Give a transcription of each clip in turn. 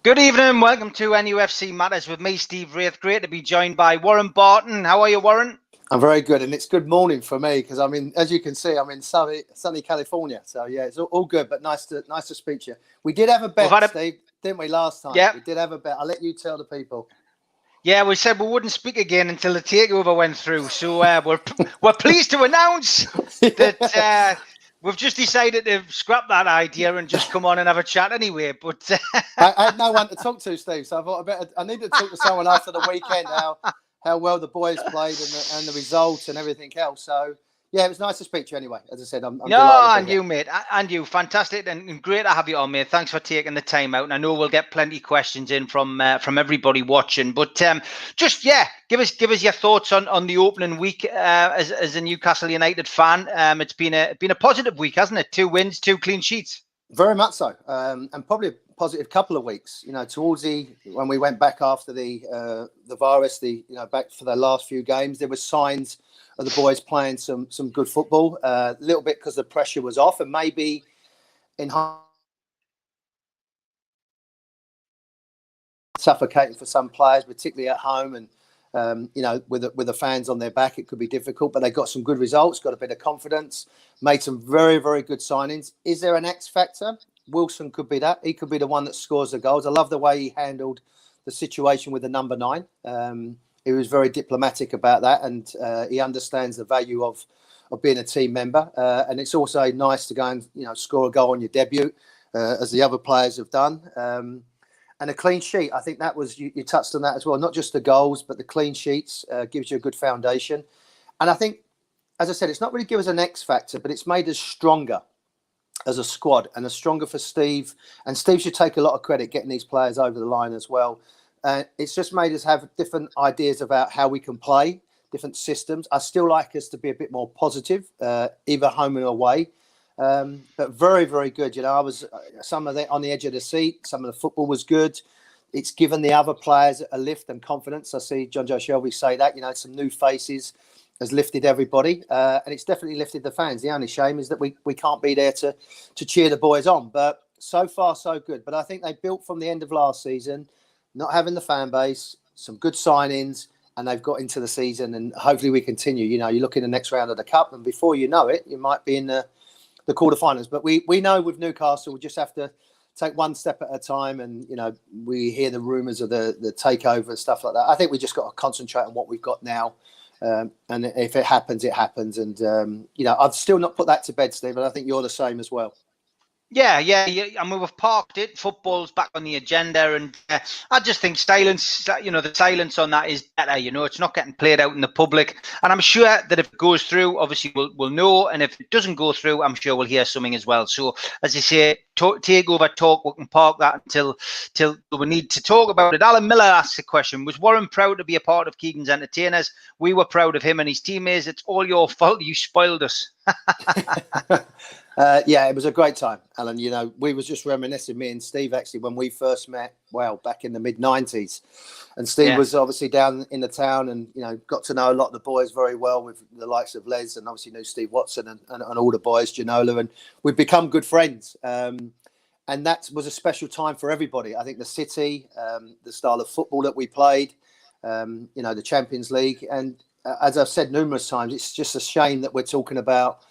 Good evening, welcome to NUFC Matters with me, Steve Wraith. Great to be joined by Warren Barton. How are you, Warren? I'm very good, and it's good morning for me because I'm in, as you can see, I'm in sunny California. So yeah, it's all good, but nice to speak to you. We did have a bet, Steve, didn't we, last time? Yeah. We did have a bet. I'll let you tell the people. Yeah, we said we wouldn't speak again until the takeover went through. So we're pleased to announce that we've just decided to scrap that idea and just come on and have a chat anyway. But I had no one to talk to, Steve. So I thought I needed to talk to someone after the weekend how well the boys played and the results and everything else. So yeah, it was nice to speak to you anyway. As I said, I'm delighted. And you, mate, and you, fantastic and great to have you on, mate. Thanks for taking the time out, and I know we'll get plenty of questions in from everybody watching. But give us your thoughts on the opening week as a Newcastle United fan. It's been a positive week, hasn't it? 2 wins, 2 clean sheets. Very much so, and probably a positive couple of weeks. You know, towards when we went back after the virus, back for the last few games, there were signs of the boys playing some good football. A little bit because the pressure was off, and maybe in suffocating for some players, particularly at home, and with the fans on their back, it could be difficult. But they got some good results, got a bit of confidence, made some very, very good signings. Is there an X factor? Wilson could be that. He could be the one that scores the goals. I love the way he handled the situation with the number 9. He was very diplomatic about that, and he understands the value of being a team member. And it's also nice to go and score a goal on your debut, as the other players have done. And a clean sheet, I think that was, you touched on that as well. Not just the goals, but the clean sheets gives you a good foundation. And I think, as I said, it's not really give us an X factor, but it's made us stronger as a squad, and stronger for Steve. And Steve should take a lot of credit getting these players over the line as well. It's just made us have different ideas about how we can play, different systems. I still like us to be a bit more positive, either home and away. But very, very good. I was some of on the edge of the seat. Some of the football was good. It's given the other players a lift and confidence. I see John Joe Shelby say that. Some new faces has lifted everybody, and it's definitely lifted the fans. The only shame is that we can't be there to cheer the boys on. But so far, so good. But I think they built from the end of last season, not having the fan base, some good signings, and they've got into the season, and hopefully we continue. You look in the next round of the Cup, and before you know it, you might be in the quarterfinals. But we know with Newcastle, we just have to take one step at a time. And we hear the rumours of the takeover and stuff like that. I think we just got to concentrate on what we've got now, and if it happens, it happens. And I've still not put that to bed, Steve, but I think you're the same as well. Yeah. I mean, we've parked it. Football's back on the agenda, and I just think silence. The silence on that is better. It's not getting played out in the public, and I'm sure that if it goes through, obviously we'll know, and if it doesn't go through, I'm sure we'll hear something as well. So, as you say, takeover talk. We can park that until we need to talk about it. Alan Miller asks a question: was Warren proud to be a part of Keegan's entertainers? We were proud of him and his teammates. It's all your fault. You spoiled us. Yeah, it was a great time, Alan. We was just reminiscing, me and Steve, actually, when we first met, back in the mid-90s. And Steve was obviously down in the town and, got to know a lot of the boys very well, with the likes of Les, and obviously knew Steve Watson and all the boys, Ginola, and we've become good friends. And that was a special time for everybody. I think the city, the style of football that we played, the Champions League. And as I've said numerous times, it's just a shame that we're talking about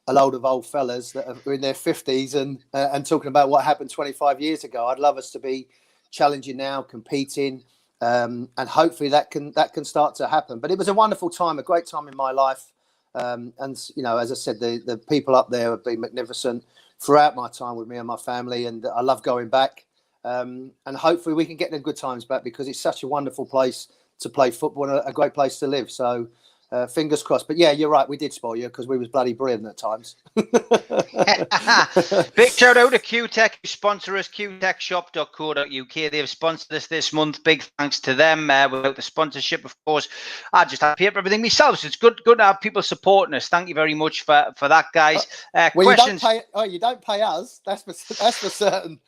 a load of old fellas that are in their 50s and talking about what happened 25 years ago. I'd love us to be challenging now, competing, and hopefully that can start to happen. But it was a wonderful time, a great time in my life. And as I said, the people up there have been magnificent throughout my time with me and my family, and I love going back. And hopefully we can get the good times back, because it's such a wonderful place to play football and a great place to live. So fingers crossed. But yeah, you're right, we did spoil you, because we was bloody brilliant at times. Big shout out to Q-Tech, who sponsor us, qtechshop.co.uk. They've sponsored us this month. Big thanks to them. Without the sponsorship, of course, I just have to pay for everything myself. So it's good to have people supporting us. Thank you very much for that, guys. Well, questions. You don't pay us. That's for certain.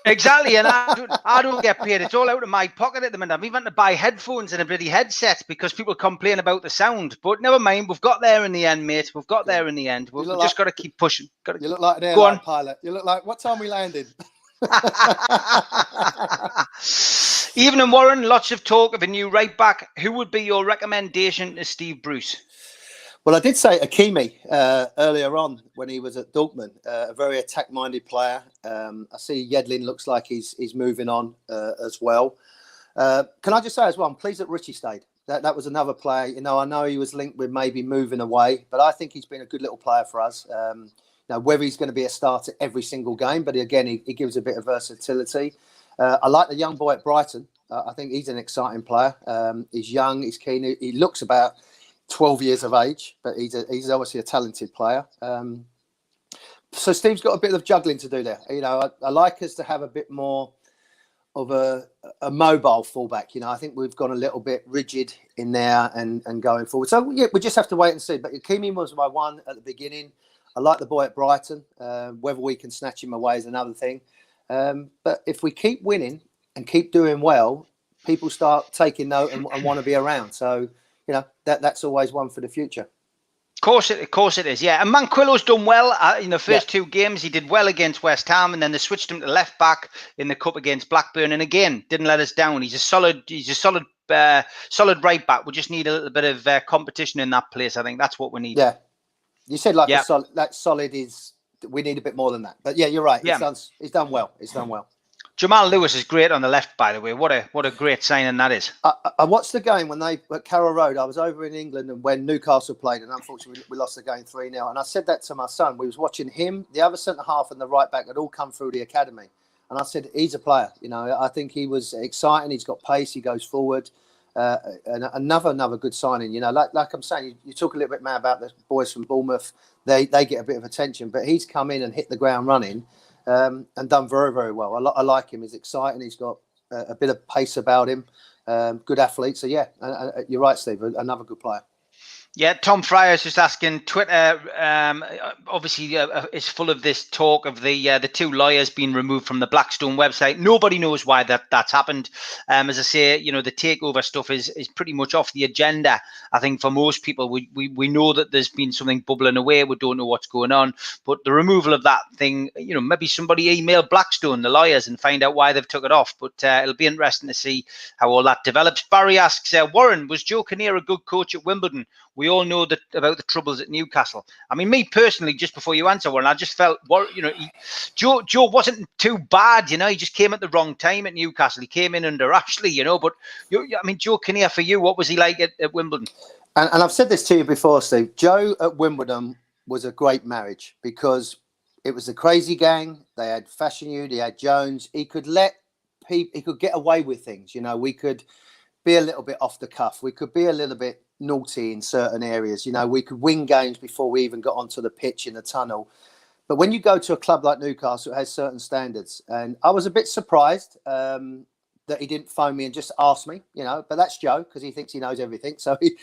Exactly, and I don't get paid. It's all out of my pocket at the minute. I'm even to buy headphones and a bloody headset because people complain about the sound. But never mind, we've got there in the end, mate. We've got there in the end. We've just got to keep pushing. You look like an airline pilot. You look like, what time we landed? Evening, Warren. Lots of talk of a new right back. Who would be your recommendation to Steve Bruce? Well, I did say Akimi earlier on when he was at Dortmund, a very attack-minded player. I see Yedlin looks like he's moving on as well. Can I just say as well, I'm pleased that Richie stayed. That was another player. You know, I know he was linked with maybe moving away, but I think he's been a good little player for us. Now, whether he's going to be a starter every single game, but again, he gives a bit of versatility. I like the young boy at Brighton. I think he's an exciting player. He's young, he's keen. He looks about 12 years of age, but he's obviously a talented player. So Steve's got a bit of juggling to do there. You know, I like us to have a bit more of a mobile fullback. You know, I think we've gone a little bit rigid in there and going forward. So yeah, we just have to wait and see. But Akimi was my one at the beginning. I like the boy at Brighton. Whether we can snatch him away is another thing. But if we keep winning and keep doing well, people start taking note and want to be around. So, you know, that's always one for the future. Of course it is, yeah. And Manquillo's done well in the first two games. He did well against West Ham, and then they switched him to left back in the cup against Blackburn, and again didn't let us down. He's a solid right back. We just need a little bit of competition in that place. I think that's what we need. Yeah, you said that solid is. We need a bit more than that. But yeah, you're right. He's done well. He's done well. Jamal Lewis is great on the left, by the way. What a great signing that is. I watched the game when they at Carrow Road. I was over in England and when Newcastle played, and unfortunately we lost the game 3-0. And I said that to my son. We was watching him, the other centre half, and the right back had all come through the academy. And I said, he's a player. You know, I think he was exciting. He's got pace. He goes forward. And another good signing. You know, like I'm saying, you talk a little bit more about the boys from Bournemouth. They get a bit of attention, but he's come in and hit the ground running. And done very, very well. I like him. He's exciting. He's got a bit of pace about him. Good athlete. So, yeah, you're right, Steve. Another good player. Yeah, Tom Fryer's just asking, Twitter obviously is full of this talk of the two lawyers being removed from the Blackstone website. Nobody knows why that's happened. As I say, you know, the takeover stuff is pretty much off the agenda. I think for most people, we know that there's been something bubbling away. We don't know what's going on. But the removal of that thing, you know, maybe somebody email Blackstone, the lawyers, and find out why they've took it off. But it'll be interesting to see how all that develops. Barry asks, Warren, was Joe Kinnear a good coach at Wimbledon? We all know that about the troubles at Newcastle. I mean, me personally, just before you answer, Warren, I just felt, you know, Joe wasn't too bad. You know, he just came at the wrong time at Newcastle. He came in under Ashley, you know. But I mean, Joe Kinnear, for you, what was he like at Wimbledon? And I've said this to you before, Steve. Joe at Wimbledon was a great marriage because it was a crazy gang. They had Fashion Youth, he had Jones. He could let people, he could get away with things. You know, we could be a little bit off the cuff. We could be a little bit naughty in certain areas. You know, we could win games before we even got onto the pitch in the tunnel. But when you go to a club like Newcastle, it has certain standards. And I was a bit surprised that he didn't phone me and just ask me, you know, but that's Joe because he thinks he knows everything. So he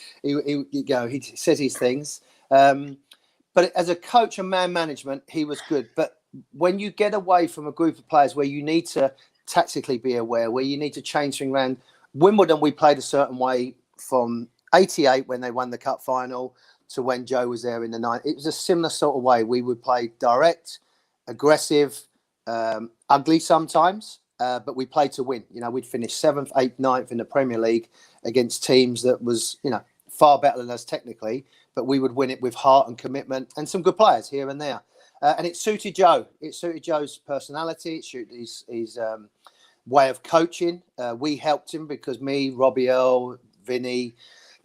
says his things. But as a coach and man management, he was good. But when you get away from a group of players where you need to tactically be aware, where you need to change things around, Wimbledon, we played a certain way from 88 when they won the cup final to when Joe was there in the 90s. It was a similar sort of way. We would play direct, aggressive, ugly sometimes, but we played to win. You know, we'd finish 7th, 8th, 9th in the Premier League against teams that was, you know, far better than us technically, but we would win it with heart and commitment and some good players here and there. And it suited Joe. It suited Joe's personality. It suited his way of coaching. We helped him because me, Robbie Earle, Vinny,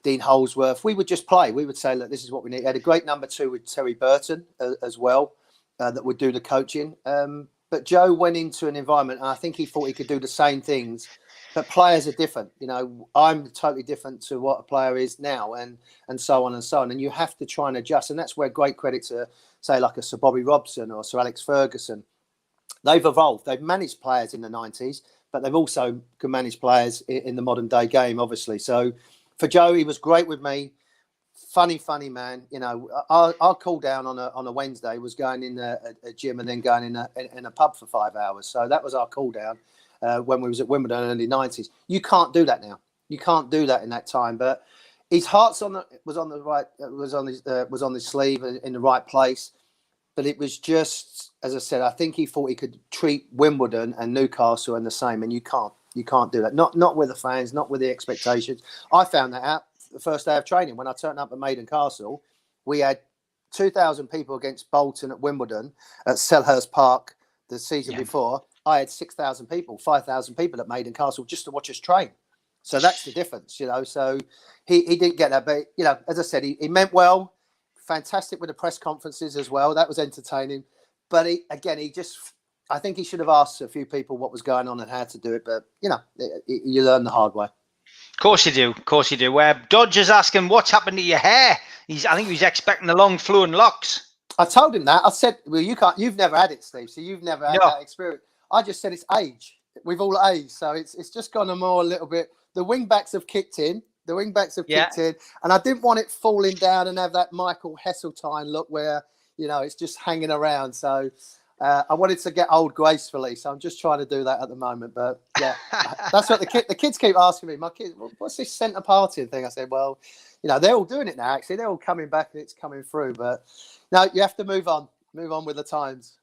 Dean Holsworth, we would just play. We would say, look, this is what we need. He had a great number 2 with Terry Barton as well that would do the coaching. But Joe went into an environment, and I think he thought he could do the same things. But players are different. You know, I'm totally different to what a player is now and so on and so on. And you have to try and adjust. And that's where great credit to, say, like a Sir Bobby Robson or Sir Alex Ferguson. They've evolved. They've managed players in the 90s, but they've also can manage players in the modern day game, obviously. So for Joe, he was great with me. Funny man. You know, our cool down on a Wednesday was going in a gym and then going in a pub for 5 hours. So that was our cool down when we was at Wimbledon in the early 90s. You can't do that now. You can't do that in that time. But his heart's was on his sleeve in the right place. but it was just, as I said, I think he thought he could treat Wimbledon and Newcastle and the same, and you can't do that. Not with the fans, not with the expectations. I found that out the first day of training when I turned up at Maiden Castle. We had 2,000 people against Bolton at Wimbledon at Selhurst Park the season before. I had 6,000 people, 5,000 people at Maiden Castle just to watch us train. So that's the difference, you know. So he didn't get that, but you know, as I said, he meant well. Fantastic with the press conferences as well. That was entertaining. But I think he should have asked a few people what was going on and how to do it. But you know, you learn the hard way. Of course you do. Of course you do. Dodger's asking what's happened to your hair. I think he was expecting the long flowing locks. I told him that. I said, well, you've never had it, Steve. So you've never had that experience. I just said it's age. We've all aged. So it's just gone a little bit. The wing backs have kicked in. And I didn't want it falling down and have that Michael Heseltine look where, you know, it's just hanging around. So I wanted to get old gracefully. So I'm just trying to do that at the moment. But yeah, that's what the kids keep asking me. My kids, what's this centre parting thing? I said, well, you know, they're all doing it now, actually. They're all coming back and it's coming through. But no, you have to move on with the times.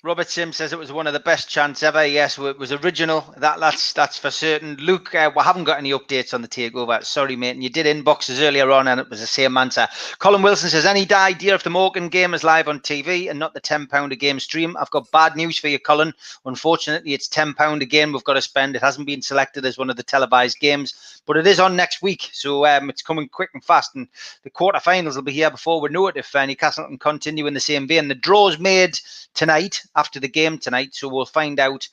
Robert Sim says it was one of the best chants ever. Yes, it was original. That's for certain. Luke, we haven't got any updates on the takeover. Sorry, mate. And you did inboxes earlier on, and it was the same answer. Colin Wilson says, any idea if the Morgan game is live on TV and not the £10 a game stream? I've got bad news for you, Colin. Unfortunately, it's £10 a game we've got to spend. It hasn't been selected as one of the televised games, but it is on next week. So it's coming quick and fast. And the quarterfinals will be here before we know it if Newcastle can continue in the same vein. The draw's made tonight after the game tonight, so we'll find out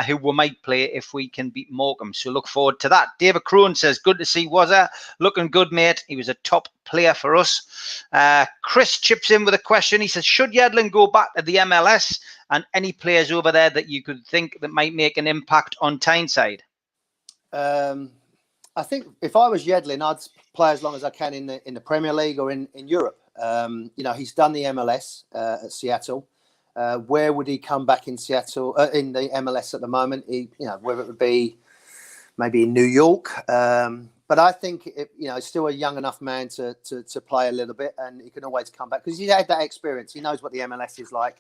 who we might play if we can beat Morecambe. So look forward to that. David Crone says, good to see Wazza looking good, mate. He was a top player for us. Chris chips in with a question. He says, should Yedlin go back to the MLS, and any players over there that you could think that might make an impact on Tyneside? I think if I was Yedlin, I'd play as long as I can in the Premier League or in Europe. You know, he's done the MLS at Seattle. Where would he come back in Seattle, in the MLS at the moment? You know, whether it would be maybe in New York. But I think, you know, he's still a young enough man to play a little bit, and he can always come back because he's had that experience. He knows what the MLS is like,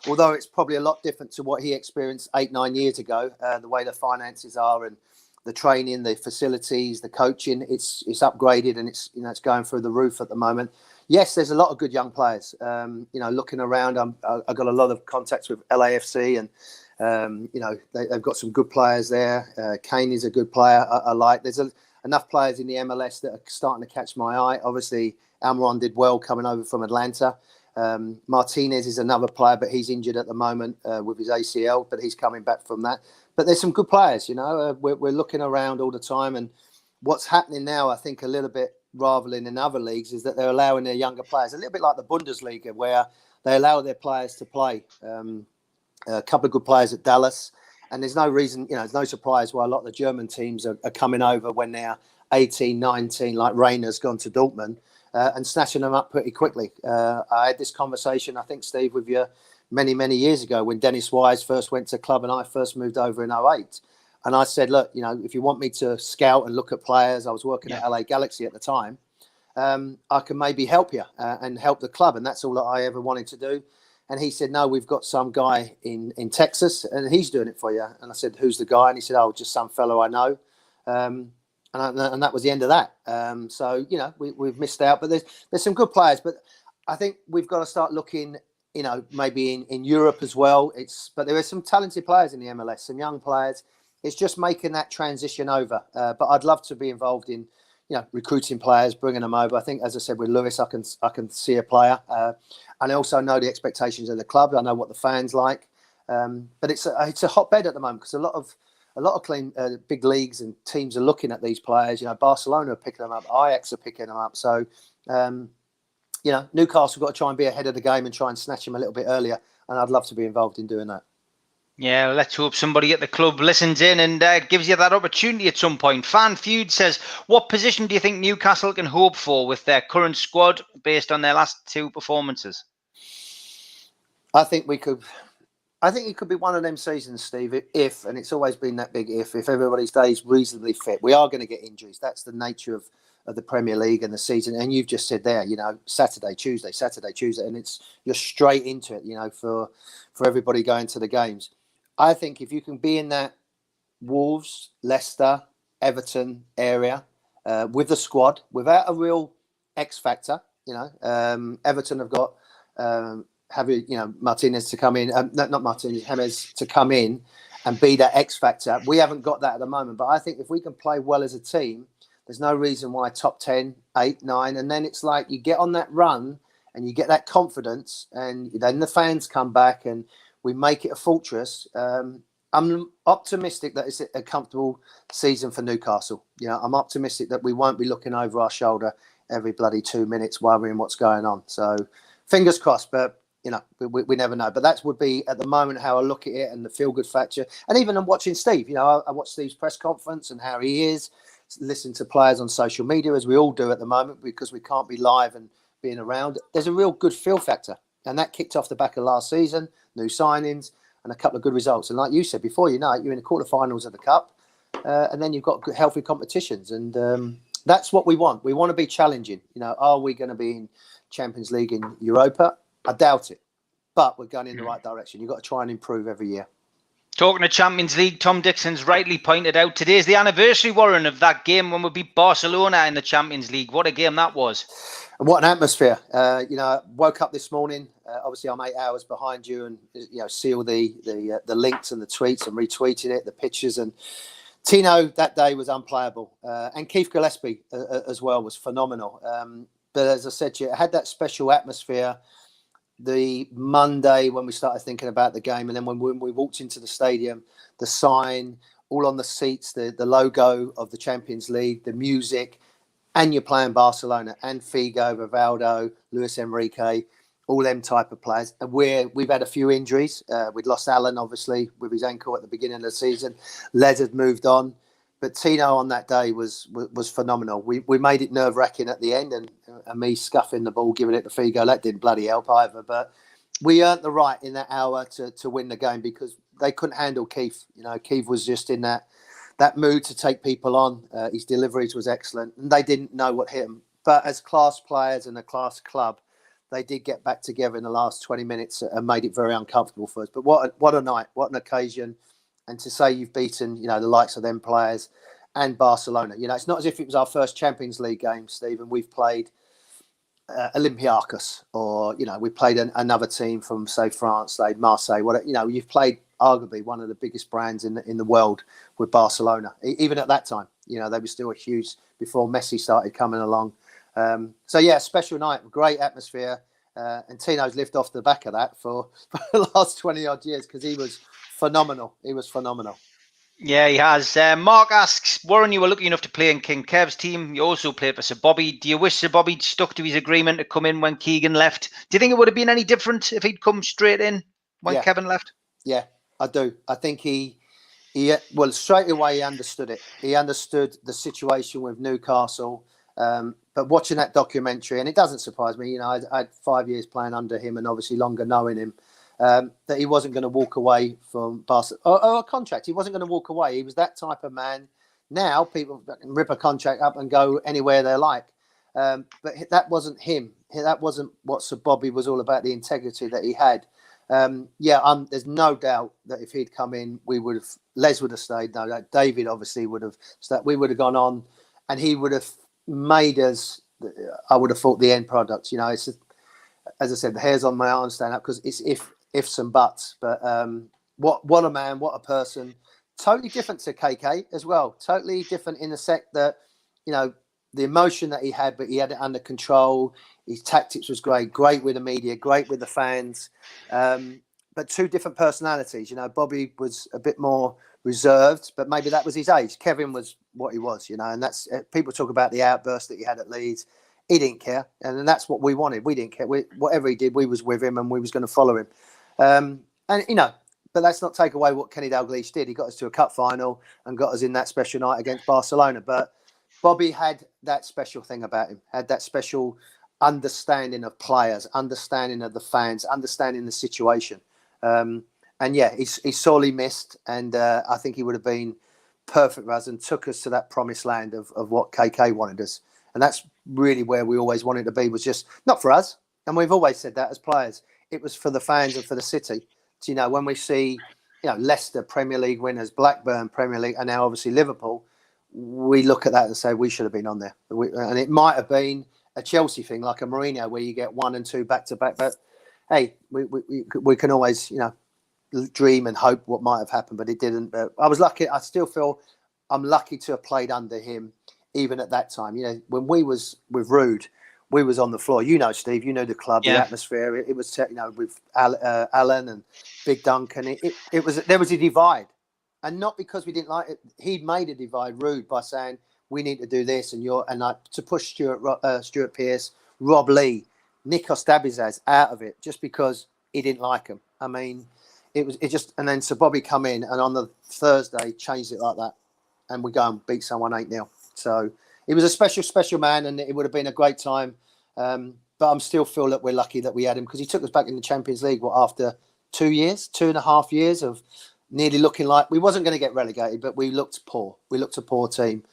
although it's probably a lot different to what he experienced 8-9 years ago. The way the finances are and the training, the facilities, the coaching, it's upgraded and it's going through the roof at the moment. Yes, there's a lot of good young players. You know, looking around, I've got a lot of contacts with LAFC, and you know, they've got some good players there. Kane is a good player. I like. There's enough players in the MLS that are starting to catch my eye. Obviously, Almiron did well coming over from Atlanta. Martinez is another player, but he's injured at the moment with his ACL, but he's coming back from that. But there's some good players. You know, we're looking around all the time, and what's happening now, I think, a little bit rather than in other leagues, is that they're allowing their younger players, a little bit like the Bundesliga, where they allow their players to play. A couple of good players at Dallas, and there's no reason, you know, there's no surprise why a lot of the German teams are coming over when they're 18, 19, like Rainer's gone to Dortmund, and snatching them up pretty quickly. I had this conversation, I think, Steve, with you many, many years ago when Dennis Wise first went to club and I first moved over in 2008. And I said, look, you know, if you want me to scout and look at players, I was working at LA Galaxy at the time, I can maybe help you and help the club. And that's all that I ever wanted to do. And he said, no, we've got some guy in Texas and he's doing it for you. And I said, who's the guy? And he said, oh, just some fellow I know. And that was the end of that. So, you know, we've missed out. But there's some good players. But I think we've got to start looking, you know, maybe in Europe as well. But there are some talented players in the MLS, some young players. It's just making that transition over. But I'd love to be involved in, you know, recruiting players, bringing them over. I think, as I said, with Lewis, I can see a player. And I also know the expectations of the club. I know what the fans like. But it's a hotbed at the moment because a lot of clean big leagues and teams are looking at these players. You know, Barcelona are picking them up. Ajax are picking them up. So, you know, Newcastle got to try and be ahead of the game and try and snatch them a little bit earlier. And I'd love to be involved in doing that. Yeah, let's hope somebody at the club listens in and gives you that opportunity at some point. Fan Feud says, what position do you think Newcastle can hope for with their current squad based on their last two performances? I think it could be one of them seasons, Steve, if, and it's always been that big if everybody stays reasonably fit. We are going to get injuries. That's the nature the Premier League and the season. And you've just said there, Saturday, Tuesday, and you're straight into it, for everybody going to the games. I think if you can be in that Wolves, Leicester, Everton area with the squad without a real X factor, Everton have got Martinez to come in, not Martinez, James to come in and be that X factor. We haven't got that at the moment, but I think if we can play well as a team, there's no reason why top 10, 8, 9, and then it's like you get on that run and you get that confidence, and then the fans come back and we make it a fortress. I'm optimistic that it's a comfortable season for Newcastle. I'm optimistic that we won't be looking over our shoulder every bloody 2 minutes worrying what's going on. So fingers crossed, but we never know. But that would be at the moment how I look at it, and the feel-good factor. And even I'm watching Steve. I watch Steve's press conference and how he is, listen to players on social media, as we all do at the moment, because we can't be live and being around. There's a real good feel factor. And that kicked off the back of last season, new signings, and a couple of good results. And like you said before, you're in the quarterfinals of the Cup, and then you've got good, healthy competitions. And that's what we want. We want to be challenging. Are we going to be in Champions League in Europa? I doubt it. But we're going in the right direction. You've got to try and improve every year. Talking of Champions League, Tom Dixon's rightly pointed out today's the anniversary, Warren, of that game when we beat Barcelona in the Champions League. What a game that was. And what an atmosphere. I woke up this morning. Obviously, I'm 8 hours behind you, and see all the links and the tweets and retweeted it, the pictures. And Tino that day was unplayable. And Keith Gillespie as well was phenomenal. But as I said to you, it had that special atmosphere the Monday when we started thinking about the game, and then when we walked into the stadium, the sign, all on the seats, the logo of the Champions League, the music, and you're playing Barcelona and Figo, Rivaldo, Luis Enrique, all them type of players. And we've had a few injuries. We'd lost Alan, obviously, with his ankle at the beginning of the season. Les had moved on. But Tino on that day was phenomenal. We made it nerve-wracking at the end, and me scuffing the ball, giving it to Figo, that didn't bloody help either. But we earned the right in that hour to win the game, because they couldn't handle Keith. Keith was just in that mood to take people on. His deliveries was excellent, and they didn't know what hit them. But as class players and a class club, they did get back together in the last 20 minutes and made it very uncomfortable for us. But what a night, what an occasion. And to say you've beaten, the likes of them players and Barcelona. It's not as if it was our first Champions League game, Stephen. We've played Olympiacos, or, we played another team from, say, France, say Marseille. You've played arguably one of the biggest brands in the world with Barcelona. Even at that time, they were still huge before Messi started coming along. Special night, great atmosphere. And Tino's lived off the back of that for the last 20 odd years, because he was phenomenal. Yeah, he has. Mark asks, Warren, you were lucky enough to play in King Kev's team. You also played for Sir Bobby. Do you wish Sir Bobby stuck to his agreement to come in when Keegan left? Do you think it would have been any different if he'd come straight in when Kevin left? Yeah, I do. I think he straight away he understood it. He understood the situation with Newcastle. But watching that documentary, and it doesn't surprise me, I had 5 years playing under him, and obviously longer knowing him, that he wasn't going to walk away from Barcelona or a contract. He wasn't going to walk away. He was that type of man. Now people can rip a contract up and go anywhere they like. But that wasn't him. That wasn't what Sir Bobby was all about, the integrity that he had. There's no doubt that if he'd come in, Les would have stayed. No, David obviously would have stayed. We would have gone on, and he would have made us, I would have thought, the end product. It's just, as I said, the hairs on my arm stand up, because it's ifs and buts. But what a man, what a person. Totally different to KK as well. Totally different in the sect that, the emotion that he had, but he had it under control. His tactics was great with the media, great with the fans. But two different personalities. Bobby was a bit more reserved, but maybe that was his age. Kevin was what he was, and that's, people talk about the outburst that he had at Leeds. He didn't care, and that's what we wanted. We didn't care. Whatever he did, we was with him, and we was going to follow him. But let's not take away what Kenny Dalglish did. He got us to a cup final and got us in that special night against Barcelona. But Bobby had that special thing about him, had that special understanding of players, understanding of the fans, understanding the situation. He's sorely missed, and I think he would have been perfect for us and took us to that promised land of what KK wanted us. And that's really where we always wanted to be, was just not for us. And we've always said that as players. It was for the fans and for the city. So, when we see, Leicester Premier League winners, Blackburn Premier League, and now obviously Liverpool, we look at that and say we should have been on there. And it might have been a Chelsea thing, like a Mourinho, where you get 1 and 2 back to back. But hey, we can always, dream and hope what might have happened, but it didn't. But I was lucky. I still feel I'm lucky to have played under him, even at that time. When we was with Rude, we was on the floor. Steve, the club, the atmosphere. It was, with Alan and Big Duncan. It was, there was a divide, and not because we didn't like it. He'd made a divide, Rude, by saying we need to do this, and to push Stuart Pearce, Rob Lee, Nick Ostabizaz out of it just because he didn't like him. I mean, and then Sir Bobby come in, and on the Thursday changed it like that, and we go and beat someone 8-0. So he was a special man, and it would have been a great time. But I'm still feel that we're lucky that we had him, because he took us back in the Champions League, after 2.5 years of nearly looking like we wasn't going to get relegated, but we looked poor. We looked a poor team,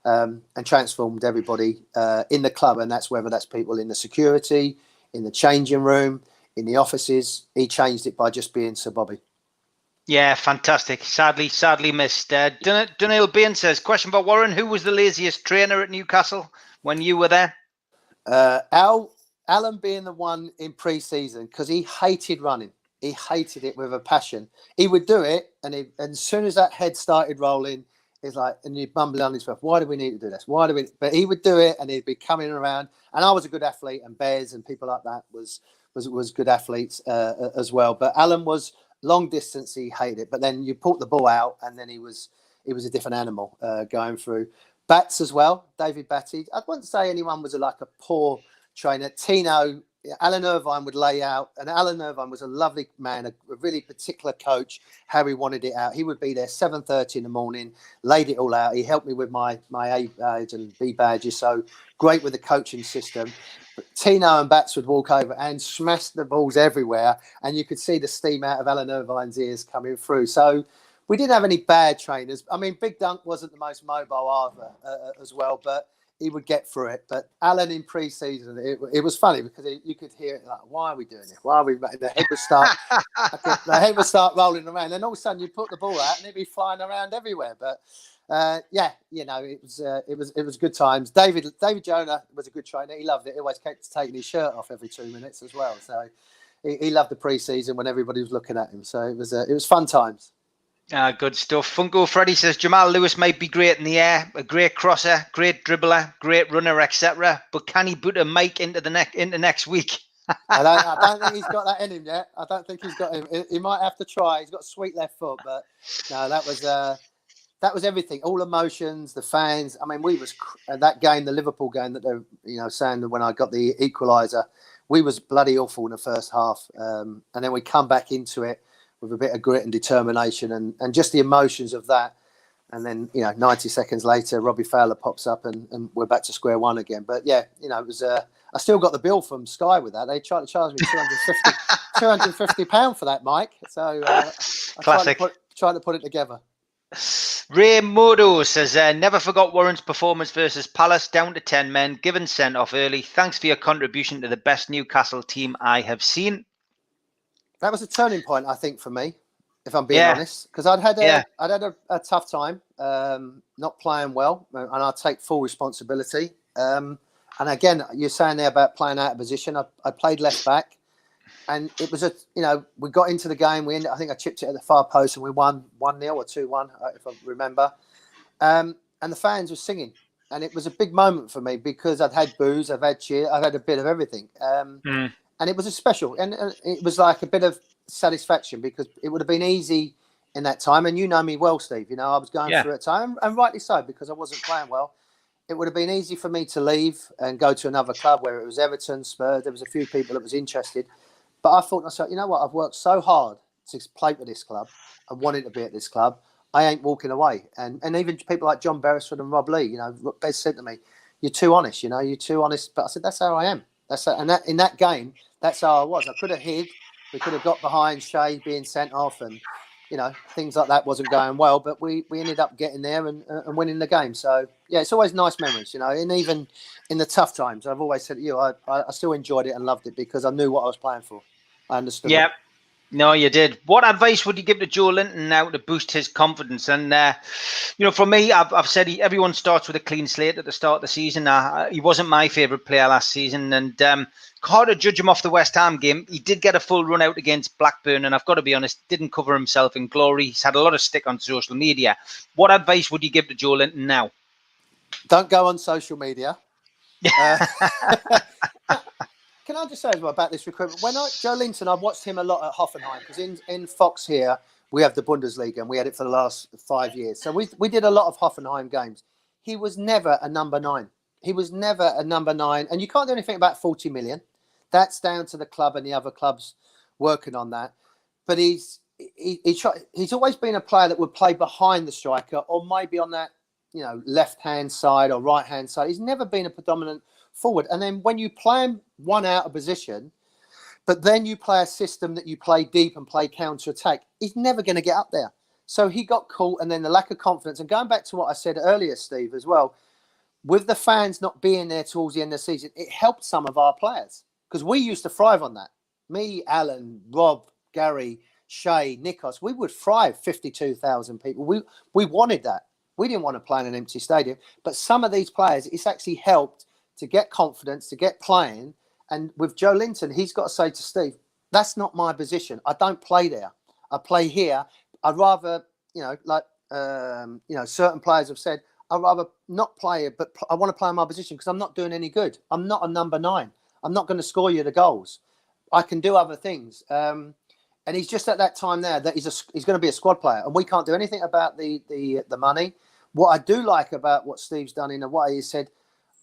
and transformed everybody in the club, and whether that's people in the security, in the changing room, in the offices. He changed it by just being Sir Bobby. Yeah, fantastic. Sadly missed. Dunil Baines says, question for Warren, who was the laziest trainer at Newcastle when you were there? Alan being the one in pre-season, because he hated running. He hated it with a passion. He would do it, and as soon as that head started rolling, it's like, and you'd mumble on his breath, why do we need to do this? But he would do it, and he'd be coming around. And I was a good athlete, and Bez and people like that was good athletes as well. But Alan was long distance. He hated it. But then you pulled the ball out, and then he was a different animal going through. Bats as well, David Batty. I wouldn't say anyone was like a poor trainer. Tino, Alan Irvine would lay out, and Alan Irvine was a lovely man, a really particular coach, how he wanted it out. He would be there 7:30 in the morning, laid it all out. He helped me with my A badge and B badges, so great with the coaching system. But Tino and Bats would walk over and smash the balls everywhere, and you could see the steam out of Alan Irvine's ears coming through. So we didn't have any bad trainers. I mean, Big Dunk wasn't the most mobile either as well, but he would get through it. But Alan in pre-season, it was funny because you could hear it like, why are we doing this? Why are we? The head would start rolling around, and all of a sudden you put the ball out and it'd be flying around everywhere. But it was good times. David Jonah was a good trainer. He loved it. He always kept taking his shirt off every 2 minutes as well. So he loved the pre-season when everybody was looking at him. So it was fun times. Good stuff. Funko Freddy says Jamal Lewis might be great in the air, a great crosser, great dribbler, great runner, etc. But can he put a mic into next week? I don't think he's got that in him yet. I don't think he's got him. He might have to try. He's got a sweet left foot, but no, that was everything. All emotions, the fans. I mean, we was that game, the Liverpool game that they're saying that when I got the equaliser, we was bloody awful in the first half, and then we come back into it with a bit of grit and determination and just the emotions of that. And then, 90 seconds later, Robbie Fowler pops up and we're back to square one again. But yeah, it was, I still got the bill from Sky with that. They tried to charge me £250 for that, Mike. So I tried to put it together. Ray Modo says, never forgot Warren's performance versus Palace, down to 10 men, given sent off early. Thanks for your contribution to the best Newcastle team I have seen. That was a turning point, I think, for me, if I'm being honest, because I'd had a tough time, not playing well, and I take full responsibility. And again, you're saying there about playing out of position. I played left back, and it was we got into the game. I think I chipped it at the far post, and we won 1-0 or 2-1, if I remember. And the fans were singing, and it was a big moment for me because I'd had boos, I've had cheer, I've had a bit of everything. And it was a special, and it was like a bit of satisfaction because it would have been easy in that time. And you know me well, Steve. I was going through a time, and rightly so, because I wasn't playing well. It would have been easy for me to leave and go to another club, where it was Everton, Spurs. There was a few people that was interested. But I thought to myself, you know what? I've worked so hard to play for this club and wanted to be at this club. I ain't walking away. And even people like John Beresford and Rob Lee, Bez said to me, you're too honest, you're too honest. But I said, that's how I am. In that game, that's how I was. I could have hid. We could have got behind Shea being sent off, and things like that wasn't going well, but we ended up getting there and winning the game. So yeah, it's always nice memories, and even in the tough times, I've always said to you, I still enjoyed it and loved it because I knew what I was playing for. I understood. Yeah. No, you did. What advice would you give to Joe Linton now to boost his confidence? And, for me, I've said everyone starts with a clean slate at the start of the season. He wasn't my favourite player last season. And hard to judge him off the West Ham game. He did get a full run out against Blackburn. And I've got to be honest, didn't cover himself in glory. He's had a lot of stick on social media. What advice would you give to Joe Linton now? Don't go on social media. Can I just say as well about this recruitment? Joe Linton, I've watched him a lot at Hoffenheim because in Fox here, we have the Bundesliga and we had it for the last 5 years. So we did a lot of Hoffenheim games. He was never a number 9. He was never a number 9. And you can't do anything about 40 million. That's down to the club and the other clubs working on that. But he's always been a player that would play behind the striker or maybe on that, left-hand side or right-hand side. He's never been a predominant forward. And then when you play him one out of position, but then you play a system that you play deep and play counter-attack, he's never going to get up there. So he got caught, and then the lack of confidence. And going back to what I said earlier, Steve, as well, with the fans not being there towards the end of the season, it helped some of our players because we used to thrive on that. Me, Alan, Rob, Gary, Shay, Nikos, we would thrive 52,000 people. We wanted that. We didn't want to play in an empty stadium. But some of these players, it's actually helped to get confidence, to get playing. And with Joe Linton, he's got to say to Steve, that's not my position. I don't play there. I play here. I'd rather, certain players have said, I'd rather not play it, but I want to play in my position because I'm not doing any good. I'm not a number 9. I'm not going to score you the goals. I can do other things. And he's just at that time there that he's going to be a squad player. And we can't do anything about the money. What I do like about what Steve's done in a way, he said,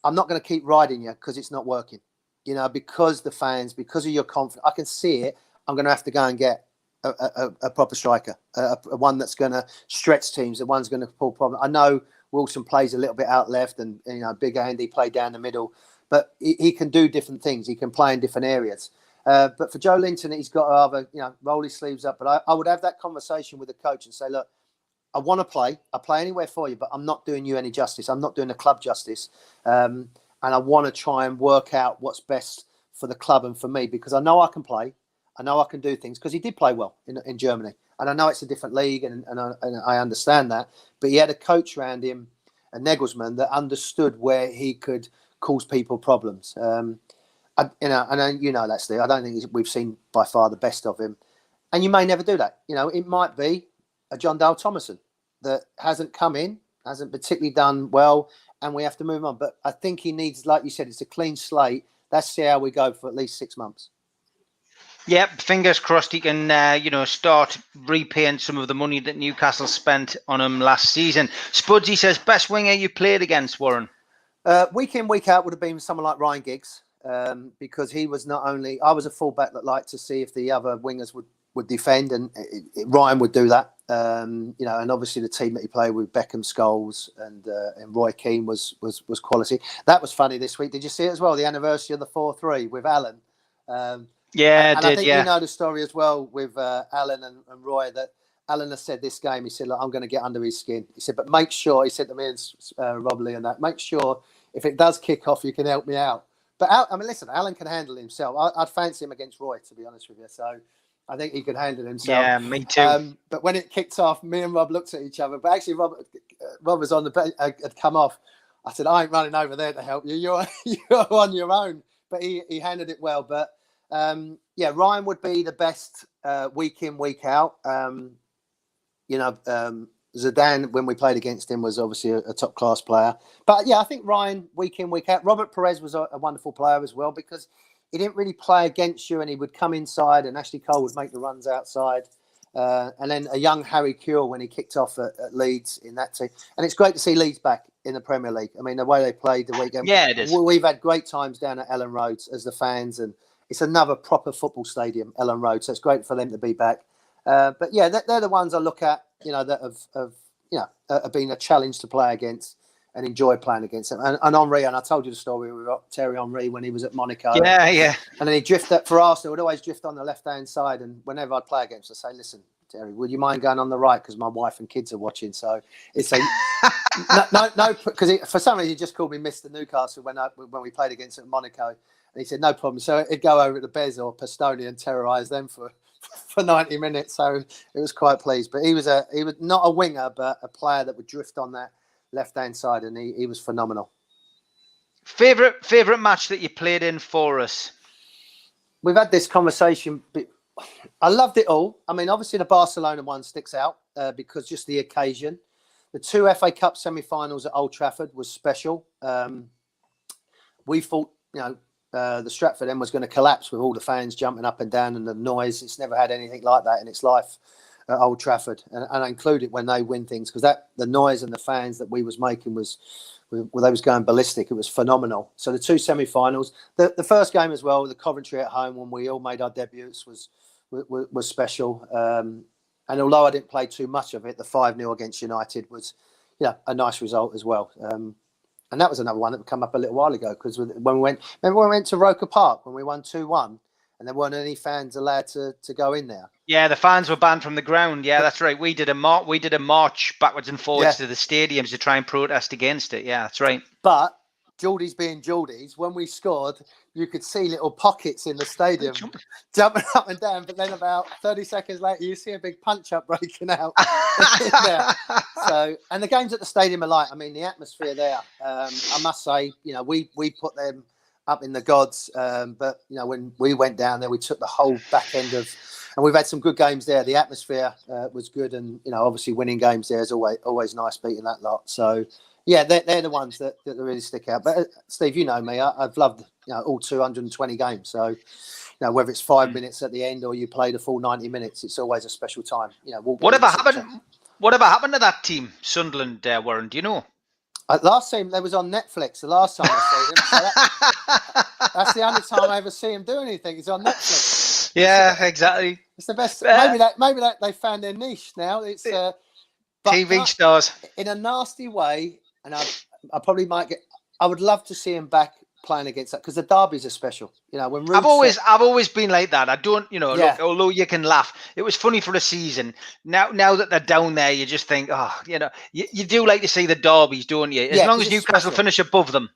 I'm not going to keep riding you because it's not working. Because the fans, because of your confidence, I can see it. I'm going to have to go and get a proper striker, one that's going to stretch teams, the one's going to pull problem. I know Wilson plays a little bit out left and, Big Andy play down the middle, but he can do different things. He can play in different areas. But for Joe Linton, he's got to either, roll his sleeves up. But I would have that conversation with the coach and say, look, I want to play. I play anywhere for you, but I'm not doing you any justice. I'm not doing the club justice. And I want to try and work out what's best for the club and for me because I know I can play. I know I can do things because he did play well in Germany. And I know it's a different league and I understand that. But he had a coach around him, a Nagelsmann, that understood where he could cause people problems. And that, Steve. I don't think we've seen by far the best of him. And you may never do that. It might be a John Dale Thomason that hasn't come in, hasn't particularly done well, and we have to move on. But I think he needs, like you said, it's a clean slate. Let's see how we go for at least 6 months. Yep, fingers crossed he can, start repaying some of the money that Newcastle spent on him last season. Spudsy says, best winger you played against, Warren? Week in, week out would have been someone like Ryan Giggs because he was not only... I was a fullback that liked to see if the other wingers would defend, and Ryan would do that. And obviously the team that he played with, Beckham, Scholes and Roy Keane was quality. That was funny this week. Did you see it as well? The anniversary of the 4-3 with Alan. Yeah, I think you know the story as well with Alan and Roy, that Alan has said this game, he said, look, I'm going to get under his skin. He said, but make sure, he said to me and Rob Lee and that, make sure if it does kick off, you can help me out. But listen, Alan can handle himself. I'd fancy him against Roy, to be honest with you. So I think he could handle himself. Yeah, me too. But when it kicked off, me and Rob looked at each other. But actually, Rob was on the bench, had come off. I said, I ain't running over there to help you. You're on your own. But he handled it well. But Ryan would be the best week in, week out. Zidane, when we played against him, was obviously a top class player. But I think Ryan, week in, week out. Robert Perez was a wonderful player as well because he didn't really play against you and he would come inside and Ashley Cole would make the runs outside. And then a young Harry Kewell when he kicked off at Leeds in that team. And it's great to see Leeds back in the Premier League. I mean, the way they played the weekend. Yeah, it is. We've had great times down at Ellen Road as the fans, and it's another proper football stadium, Ellen Road. So it's great for them to be back. But they're the ones I look at, that have been a challenge to play against and enjoy playing against them. And Henry, and I told you the story with Thierry Henry when he was at Monaco. Yeah. And then he drifted for Arsenal. He'd always drift on the left-hand side. And whenever I'd play against him, I'd say, listen, Terry, would you mind going on the right? Because my wife and kids are watching. So it's a no, because for some reason he just called me Mr. Newcastle when we played against him at Monaco. And he said, no problem. So it'd go over to Bez or Pastoni and terrorise them for 90 minutes. So it was quite pleased. But he was not a winger, but a player that would drift on that left-hand side, and he was phenomenal. Favorite match that you played in for us? We've had this conversation. But I loved it all. I mean, obviously the Barcelona one sticks out because just the occasion. The 2 FA Cup semi-finals at Old Trafford was special. We thought, the Stratford end was going to collapse with all the fans jumping up and down and the noise. It's never had anything like that in its life at Old Trafford. And I include it when they win things because the noise and the fans that we was making was they was going ballistic. It was phenomenal. So the 2 semi-finals, the first game as well, the Coventry at home when we all made our debuts was special. And although I didn't play too much of it, the 5-0 against United was, a nice result as well. And that was another one that would come up a little while ago because when we went to Roker Park when we won 2-1 and there weren't any fans allowed to go in there. Yeah, the fans were banned from the ground. Yeah, that's right. We did a march backwards and forwards to the stadiums to try and protest against it. Yeah, that's right. But Geordies being Geordies, when we scored, you could see little pockets in the stadium jumping up and down. But then about 30 seconds later, you see a big punch-up breaking out. So, and the games at the stadium are like, I mean, the atmosphere there, I must say, we put them up in the gods. But, when we went down there, we took the whole back end of, and we've had some good games there. The atmosphere was good. And, obviously winning games there is always nice beating that lot. So, yeah, they're the ones that really stick out. But Steve, you know me, I've loved all 220 games. So, whether it's 5 minutes at the end or you play the full 90 minutes, it's always a special time. Whatever happened to that team, Sunderland, Warren? Do you know? Last time they was on Netflix. The last time I saw them, so that's the only time I ever see them do anything. It's on Netflix. Yeah, exactly. It's the best. Maybe they found their niche now. It's TV stars in a nasty way. And I probably might get. I would love to see him back playing against that because the derbies are special. When I've always been like that. I don't, look, although you can laugh, it was funny for a season. Now that they're down there, you just think, you do like to see the derbies, don't you? As long as Newcastle finish above them,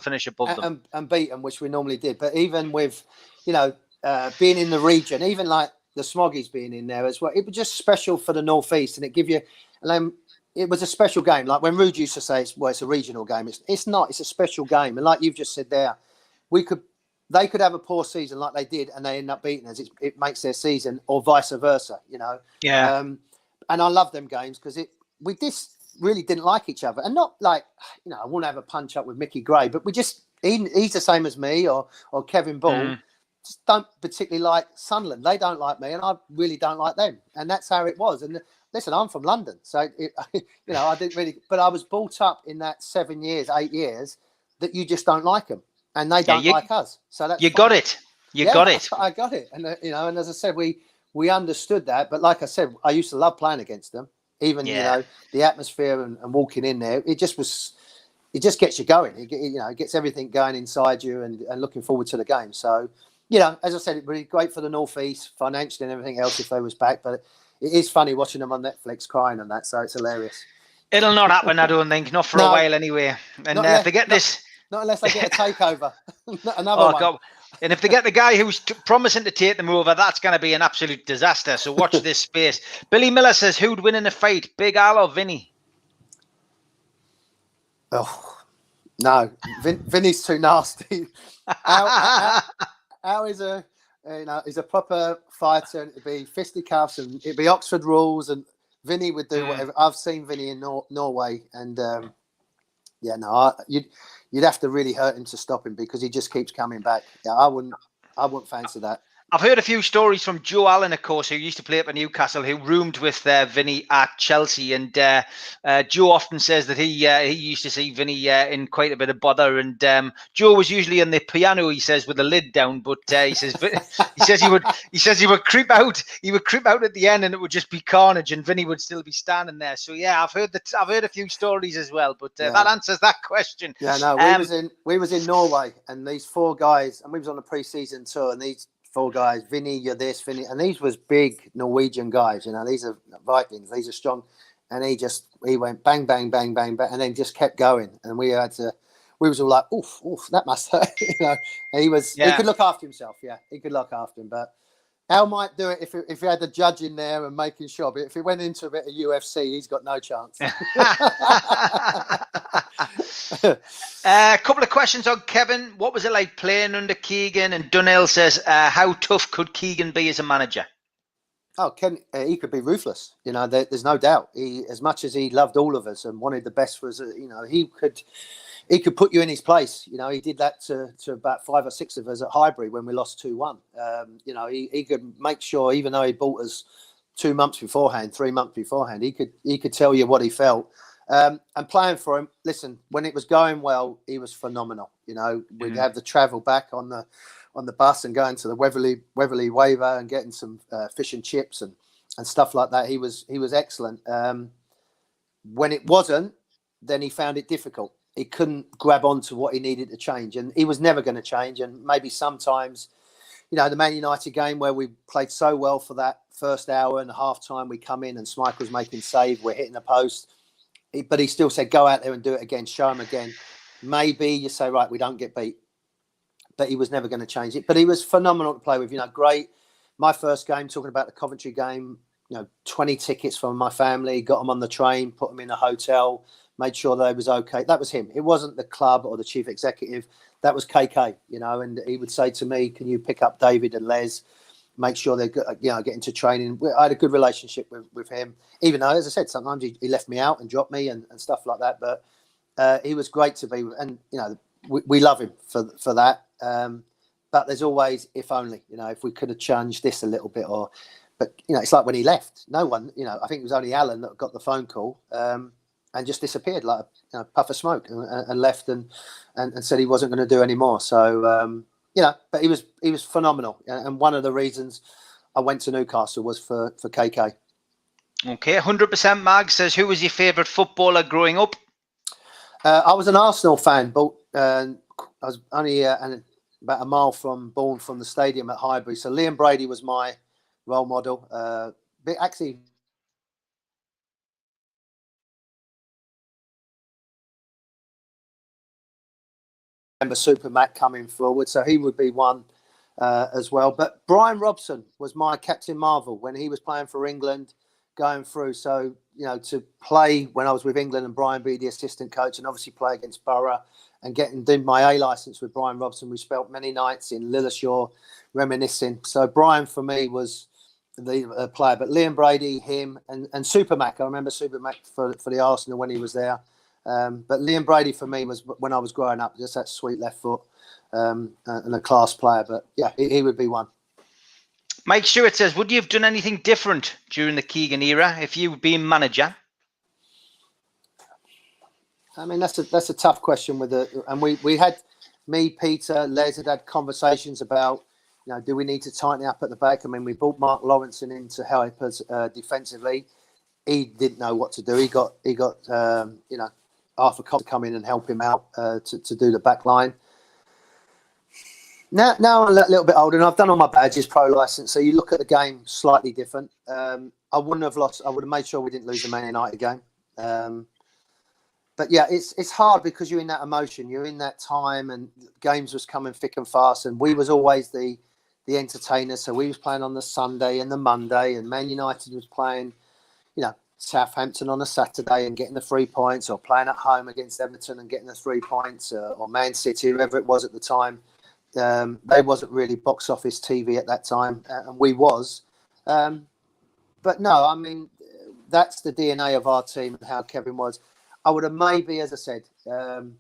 finish above them and beat them, which we normally did. But even with, being in the region, even like the Smoggies being in there as well, it was just special for the North East, and it give you. It was a special game. Like when Rude used to say, it's a regional game. It's not. It's a special game. And like you've just said there, they could have a poor season like they did, and they end up beating us. It makes their season, or vice versa. Yeah. And I love them games because we just really didn't like each other, and not like I want to have a punch up with Mickey Gray, but he's the same as me or Kevin Ball. Just don't particularly like Sunderland. They don't like me, and I really don't like them, and that's how it was. And listen, I'm from London, so I didn't really, but I was brought up in that 8 years that you just don't like them, and they don't like us. So that's got it. Got it. I got it, and and as I said, we understood that. But like I said, I used to love playing against them. Even the atmosphere and walking in there, it just gets you going. It gets everything going inside you, and looking forward to the game. So as I said, it would be great for the North East financially and everything else if they was back, but. It is funny watching them on Netflix crying and that, so it's hilarious. It'll not happen, I don't think, not for a while anyway. And if they get this, not unless they get a takeover, another one. God. And if they get the guy who's promising to take them over, that's going to be an absolute disaster. So watch this space. Billy Miller says, "Who'd win in a fight, Big Al or Vinny?" Oh no, Vinny's too nasty. Al is a. He's a proper fighter, and it'd be fisticuffs and it'd be Oxford rules, and Vinny would do whatever. I've seen Vinny in Norway, and you'd have to really hurt him to stop him because he just keeps coming back. Yeah, I wouldn't fancy that. I've heard a few stories from Joe Allen, of course, who used to play up at Newcastle, who roomed with Vinny at Chelsea. And Joe often says that he used to see Vinny in quite a bit of bother. And Joe was usually on the piano, he says, with the lid down. But he says he would creep out. He would creep out at the end, and it would just be carnage, and Vinny would still be standing there. So yeah, I've heard a few stories as well. But that answers that question. Yeah, no, we was in Norway, and these 4 guys, and we was on a pre-season tour, and these 4 guys. Vinny, you're this, Vinny. And these was big Norwegian guys, you know. These are Vikings. These are strong. And he went bang, bang, bang, bang, bang, and then just kept going. And we was all like, oof, that must hurt. You know, he could look after himself. Yeah, he could look after him. But Al might do it if he had the judge in there and making sure. But if he went into a bit of UFC, he's got no chance. A couple of questions on Kevin. What was it like playing under Keegan? And Dunil says, how tough could Keegan be as a manager? Oh, he could be ruthless. You know, there's no doubt. As much as he loved all of us and wanted the best for us, you know, he could put you in his place. You know, he did that to about 5 or 6 of us at Highbury when we lost 2-1. You know, he could make sure, even though he bought us 2 months beforehand, 3 months beforehand, he could tell you what he felt. And playing for him, listen, when it was going well, he was phenomenal. You know, we'd have the travel back on the bus and going to the Weatherly Waver and getting some fish and chips and stuff like that. He was excellent. When it wasn't, then he found it difficult. He couldn't grab onto what he needed to change, and he was never going to change. And maybe sometimes, you know, the Man United game where we played so well for that first hour and a half time, we come in and Schmeichel's making save, we're hitting the post, but he still said, go out there and do it again, show him again. Maybe you say, right, we don't get beat. But he was never going to change it. But he was phenomenal to play with. You know, great. My first game, talking about the Coventry game, you know, 20 tickets from my family, got them on the train, put them in a hotel, made sure they was okay. That was him. It wasn't the club or the chief executive. That was KK, you know, and he would say to me, can you pick up David and Les, make sure they're, you know, getting to training. I had a good relationship with him, even though, as I said, sometimes he left me out and dropped me and stuff like that. But he was great to be with. And, you know, we love him for that. But there's always if only, you know, if we could have changed this a little bit, but you know, it's like when he left, no one, you know, I think it was only Alan that got the phone call and just disappeared like a puff of smoke and left and said he wasn't going to do any more. So you know, but he was phenomenal, and one of the reasons I went to Newcastle was for KK. Okay, 100% Mag says, who was your favourite footballer growing up? I was an Arsenal fan, but I was only about a mile from the stadium at Highbury. So Liam Brady was my role model. But actually, I remember Super Mac coming forward, so he would be one as well. But Brian Robson was my Captain Marvel when he was playing for England, going through. So, you know, to play when I was with England and Brian be the assistant coach, and obviously play against Borough and doing my A licence with Brian Robson. We spent many nights in Lilleshall reminiscing. So Brian for me was the player, but Liam Brady, him and Super Mac. I remember Super Mac for the Arsenal when he was there. But Liam Brady for me was when I was growing up, just that sweet left foot and a class player. But yeah, he would be one. Mike Stewart says, would you have done anything different during the Keegan era if you had been manager? I mean, that's a tough question and we had me, Peter, Les had conversations about, you know, do we need to tighten up at the back? I mean, we brought Mark Lawrence in to help us defensively. He didn't know what to do. He got you know, Arthur Cobb to come in and help him out to do the back line. Now I'm a little bit older and I've done all my badges, pro license. So you look at the game slightly different. I wouldn't have lost. I would have made sure we didn't lose the Man United game. But yeah, it's hard because you're in that emotion. You're in that time and games was coming thick and fast. And we was always the entertainer. So we was playing on the Sunday and the Monday, and Man United was playing, you know, Southampton on a Saturday and getting the 3 points, or playing at home against Everton and getting the 3 points, or Man City, whoever it was at the time. They wasn't really box office TV at that time, and we was. But no, I mean, that's the DNA of our team and how Kevin was. I would have maybe, as I said, done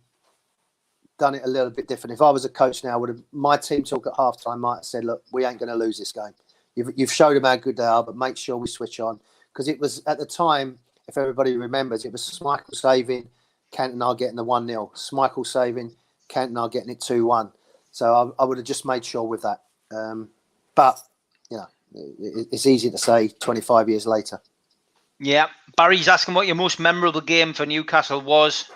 it a little bit different. If I was a coach now, my team talk at halftime might have said, look, we ain't going to lose this game. You've showed them how good they are, but make sure we switch on. Because it was, at the time, if everybody remembers, it was Schmeichel saving, Cantona getting the 1-0. Schmeichel saving, Cantona getting it 2-1. So I would have just made sure with that. But, you know, it's easy to say 25 years later. Yeah. Barry's asking what your most memorable game for Newcastle was.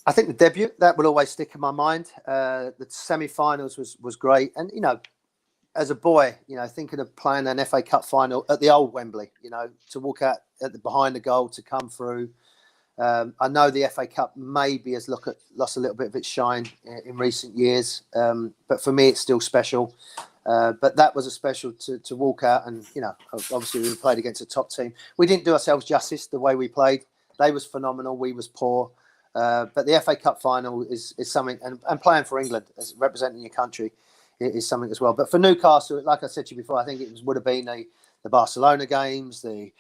I think the debut, that will always stick in my mind. The semi-finals was great. And, you know, as a boy, thinking of playing an FA Cup final at the old Wembley, to walk out behind the goal, to come through. I know the FA Cup maybe has lost a little bit of its shine in recent years, but for me, it's still special. But that was a special to walk out and, obviously we played against a top team. We didn't do ourselves justice the way we played. They was phenomenal. We was poor. But the FA Cup final is something, and playing for England, as representing your country, is something as well. But for Newcastle, like I said to you before, I think it would have been the Barcelona games, the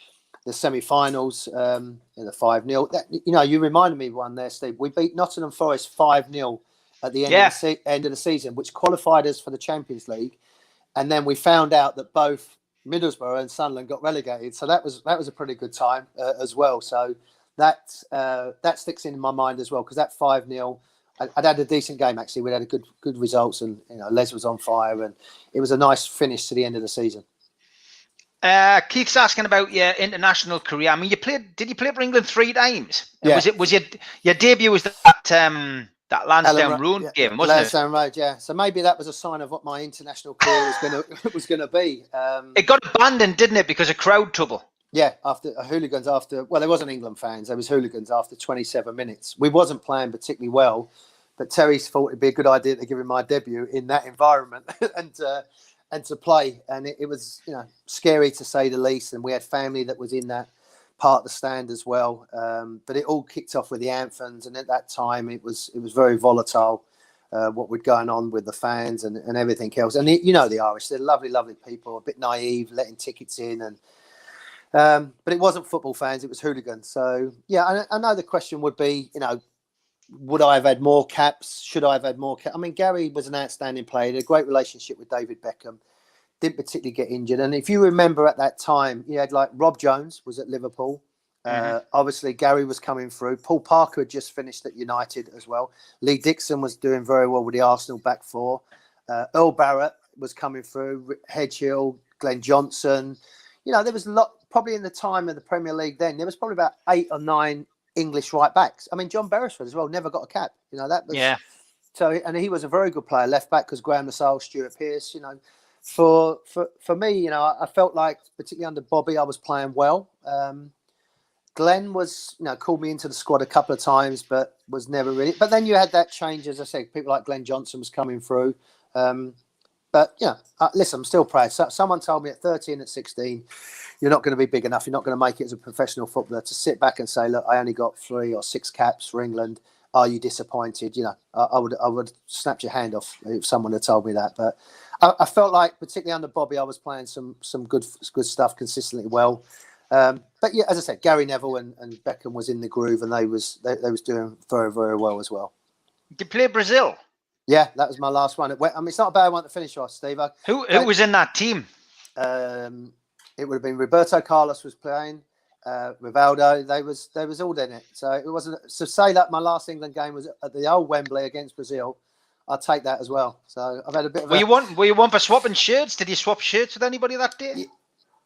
semi-finals, the 5-0. You reminded me of one there, Steve. We beat Nottingham Forest 5-0 at the end of the season, which qualified us for the Champions League. And then we found out that both Middlesbrough and Sunderland got relegated. So that was a pretty good time as well. So that sticks in my mind as well, because that 5-0, I'd had a decent game, actually. We'd had good results, and Les was on fire, and it was a nice finish to the end of the season. Keith's asking about your international career. I mean, did you play for England 3 times? Yeah. Was your debut was that Lansdowne Road game, wasn't it? Lansdowne Road, yeah. So maybe that was a sign of what my international career was gonna be. It got abandoned, didn't it, because of crowd trouble? Yeah, there wasn't England fans, there was hooligans after 27 minutes. We wasn't playing particularly well, but Terry thought it'd be a good idea to give him my debut in that environment and to play. And it was, scary to say the least. And we had family that was in that part of the stand as well. But it all kicked off with the anthems, and at that time it was very volatile. What was going on with the fans and everything else. And the Irish, they're lovely, lovely people, a bit naive, letting tickets in, and but it wasn't football fans, it was hooligans. So yeah, I know the question would be, would I have had more caps? Should I have had more caps? I mean, Gary was an outstanding player, had a great relationship with David Beckham, didn't particularly get injured. And if you remember at that time, you had like Rob Jones was at Liverpool. Obviously, Gary was coming through. Paul Parker had just finished at United as well. Lee Dixon was doing very well with the Arsenal back four. Earl Barrett was coming through. Hedgehill, Glenn Johnson. There was a lot, probably in the time of the Premier League then, there was probably about 8 or 9 English right backs. I mean, John Beresford as well never got a cap. That was, yeah. So, and he was a very good player, left back, because Graham Lassalle, Stuart Pearce. For me, I felt like, particularly under Bobby, I was playing well. Glenn was, called me into the squad a couple of times, but was never really. But then you had that change, as I said, people like Glenn Johnson was coming through. But listen, I'm still proud. So, someone told me at 13, at 16, you're not going to be big enough. You're not going to make it as a professional footballer. To sit back and say, look, I only got 3 or 6 caps for England. Are you disappointed? I would snap your hand off if someone had told me that. But I felt like, particularly under Bobby, I was playing some good stuff consistently well. But yeah, as I said, Gary Neville and Beckham was in the groove, and they was doing very, very well as well. Did you play Brazil? Yeah, that was my last one. I mean, it's not a bad one to finish off, Steve. Who was in that team? It would have been Roberto Carlos was playing, Rivaldo. They was all in it. So it wasn't. So say that my last England game was at the old Wembley against Brazil. I'll take that as well. So I've had a bit of. Were you one for swapping shirts? Did you swap shirts with anybody that day?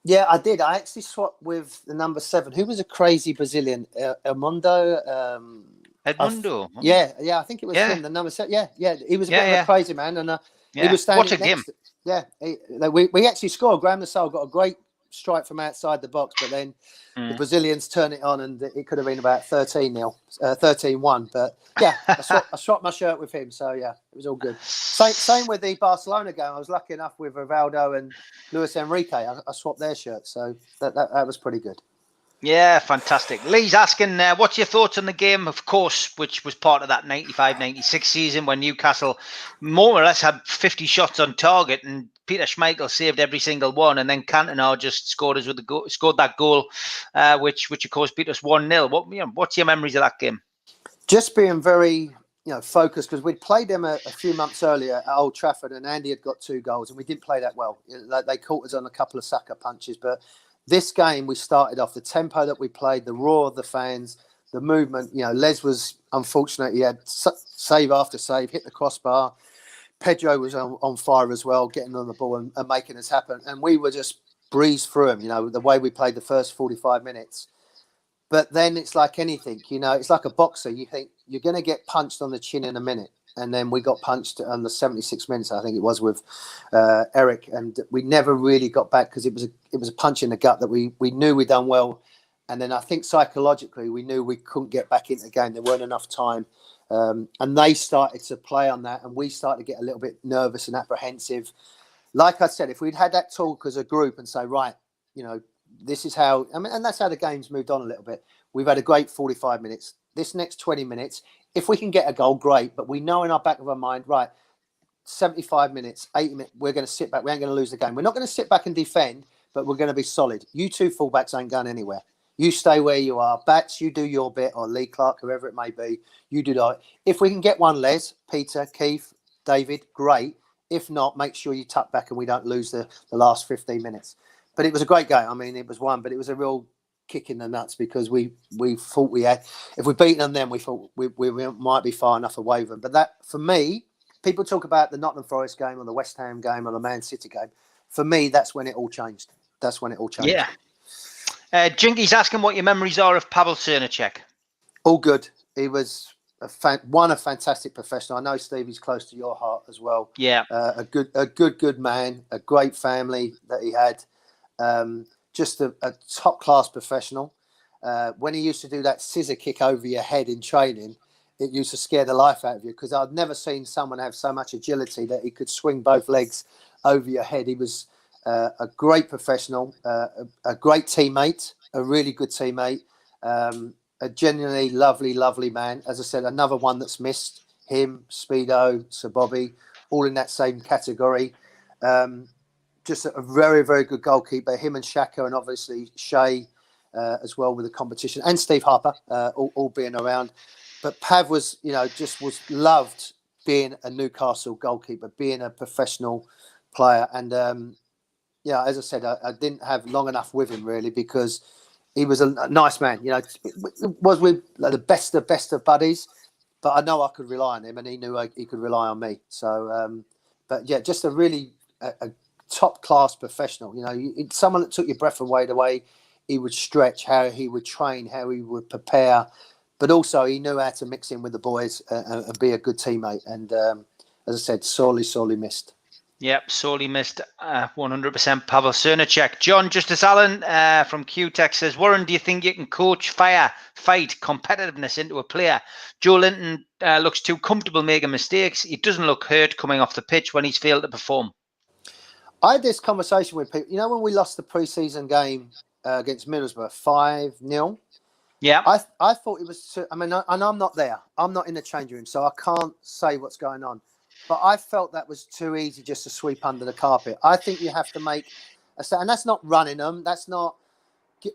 Yeah, I did. I actually swapped with the number 7, who was a crazy Brazilian, Edmundo. Edmundo. Yeah, I think it was him, the number 7. Yeah, he was a bit of a crazy man, and he was standing. What a game! We actually scored. Graham Lassalle got a great strike from outside the box, but then the Brazilians turned it on, and it could have been about 13-0, 13-1. But yeah, I swapped my shirt with him, so yeah, it was all good. Same with the Barcelona game. I was lucky enough with Rivaldo and Luis Enrique. I swapped their shirts, so that was pretty good. Yeah, fantastic. Lee's asking, what's your thoughts on the game, of course, which was part of that 95-96 season when Newcastle more or less had 50 shots on target, and Peter Schmeichel saved every single one, and then Cantona just scored that goal, which of course beat us 1-0. What's your memories of that game? Just being very focused, because we'd played them a few months earlier at Old Trafford, and Andy had got 2 goals, and we didn't play that well. They caught us on a couple of sucker punches, but this game, we started off the tempo that we played, the roar of the fans, the movement. Les was unfortunate. He had save after save, hit the crossbar. Pedro was on fire as well, getting on the ball and making us happen. And we were just breezed through him, the way we played the first 45 minutes. But then it's like anything, it's like a boxer. You think you're going to get punched on the chin in a minute. and then we got punched on the 76 minutes, I think it was, with Eric, and we never really got back because it was a punch in the gut that we knew we'd done well, and then I think psychologically we knew we couldn't get back into the game. There weren't enough time, and they started to play on that, and we started to get a little bit nervous and apprehensive. Like I said, if we'd had that talk as a group and say, right, this is how, and that's how the game's moved on a little bit. We've had a great 45 minutes. This next 20 minutes, if we can get a goal, great. But we know in our back of our mind, right, 75 minutes, 80 minutes, we're going to sit back. We ain't going to lose the game. We're not going to sit back and defend, but we're going to be solid. You two fullbacks ain't going anywhere. You stay where you are. Bats, you do your bit, or Lee Clark, whoever it may be. You do that. If we can get one, Les, Peter, Keith, David, great. If not, make sure you tuck back and we don't lose the last 15 minutes. But it was a great game. I mean, it was one, but it was a real kick in the nuts because we thought we had, if we'd beaten them then, we thought we might be far enough away with them. But that, for me, people talk about the Nottingham Forest game or the West Ham game or the Man City game. For me, that's when it all changed. Yeah. Jinky's asking what your memories are of Pavel Srnicek. All good. He was a fantastic professional. I know Stevie's close to your heart as well. Yeah. A good man, a great family that he had. Just a top-class professional. When he used to do that scissor kick over your head in training, it used to scare the life out of you because I'd never seen someone have so much agility that he could swing both legs over your head. He was a great professional, a great teammate, a really good teammate, a genuinely lovely man. As I said, another one that's missed, him, Speedo, Sir Bobby, all in that same category. Just a very, very good goalkeeper. Him and Shaka, and obviously Shea as well with the competition, and Steve Harper all being around. But Pav was, was loved being a Newcastle goalkeeper, being a professional player. And as I said, I didn't have long enough with him really because he was a nice man. Was with the best of buddies, but I know I could rely on him, and he knew he could rely on me. So, but yeah, just a really a top class professional. Someone that took your breath away, the way he would stretch, how he would train, how he would prepare, but also he knew how to mix in with the boys and be a good teammate. And as I said, sorely missed. Yep, sorely missed. 100% Pavel Srnicek. John Justice Allen from QTech says, Warren, do you think you can coach fight competitiveness into a player? Joe Linton looks too comfortable making mistakes. He doesn't look hurt coming off the pitch when he's failed to perform. I had this conversation with people. When we lost the pre-season game against Middlesbrough 5-0. Yeah. I thought it was. And I'm not there. I'm not in the changing room, so I can't say what's going on. But I felt that was too easy just to sweep under the carpet. I think you have to make a stand, and that's not running them. That's not.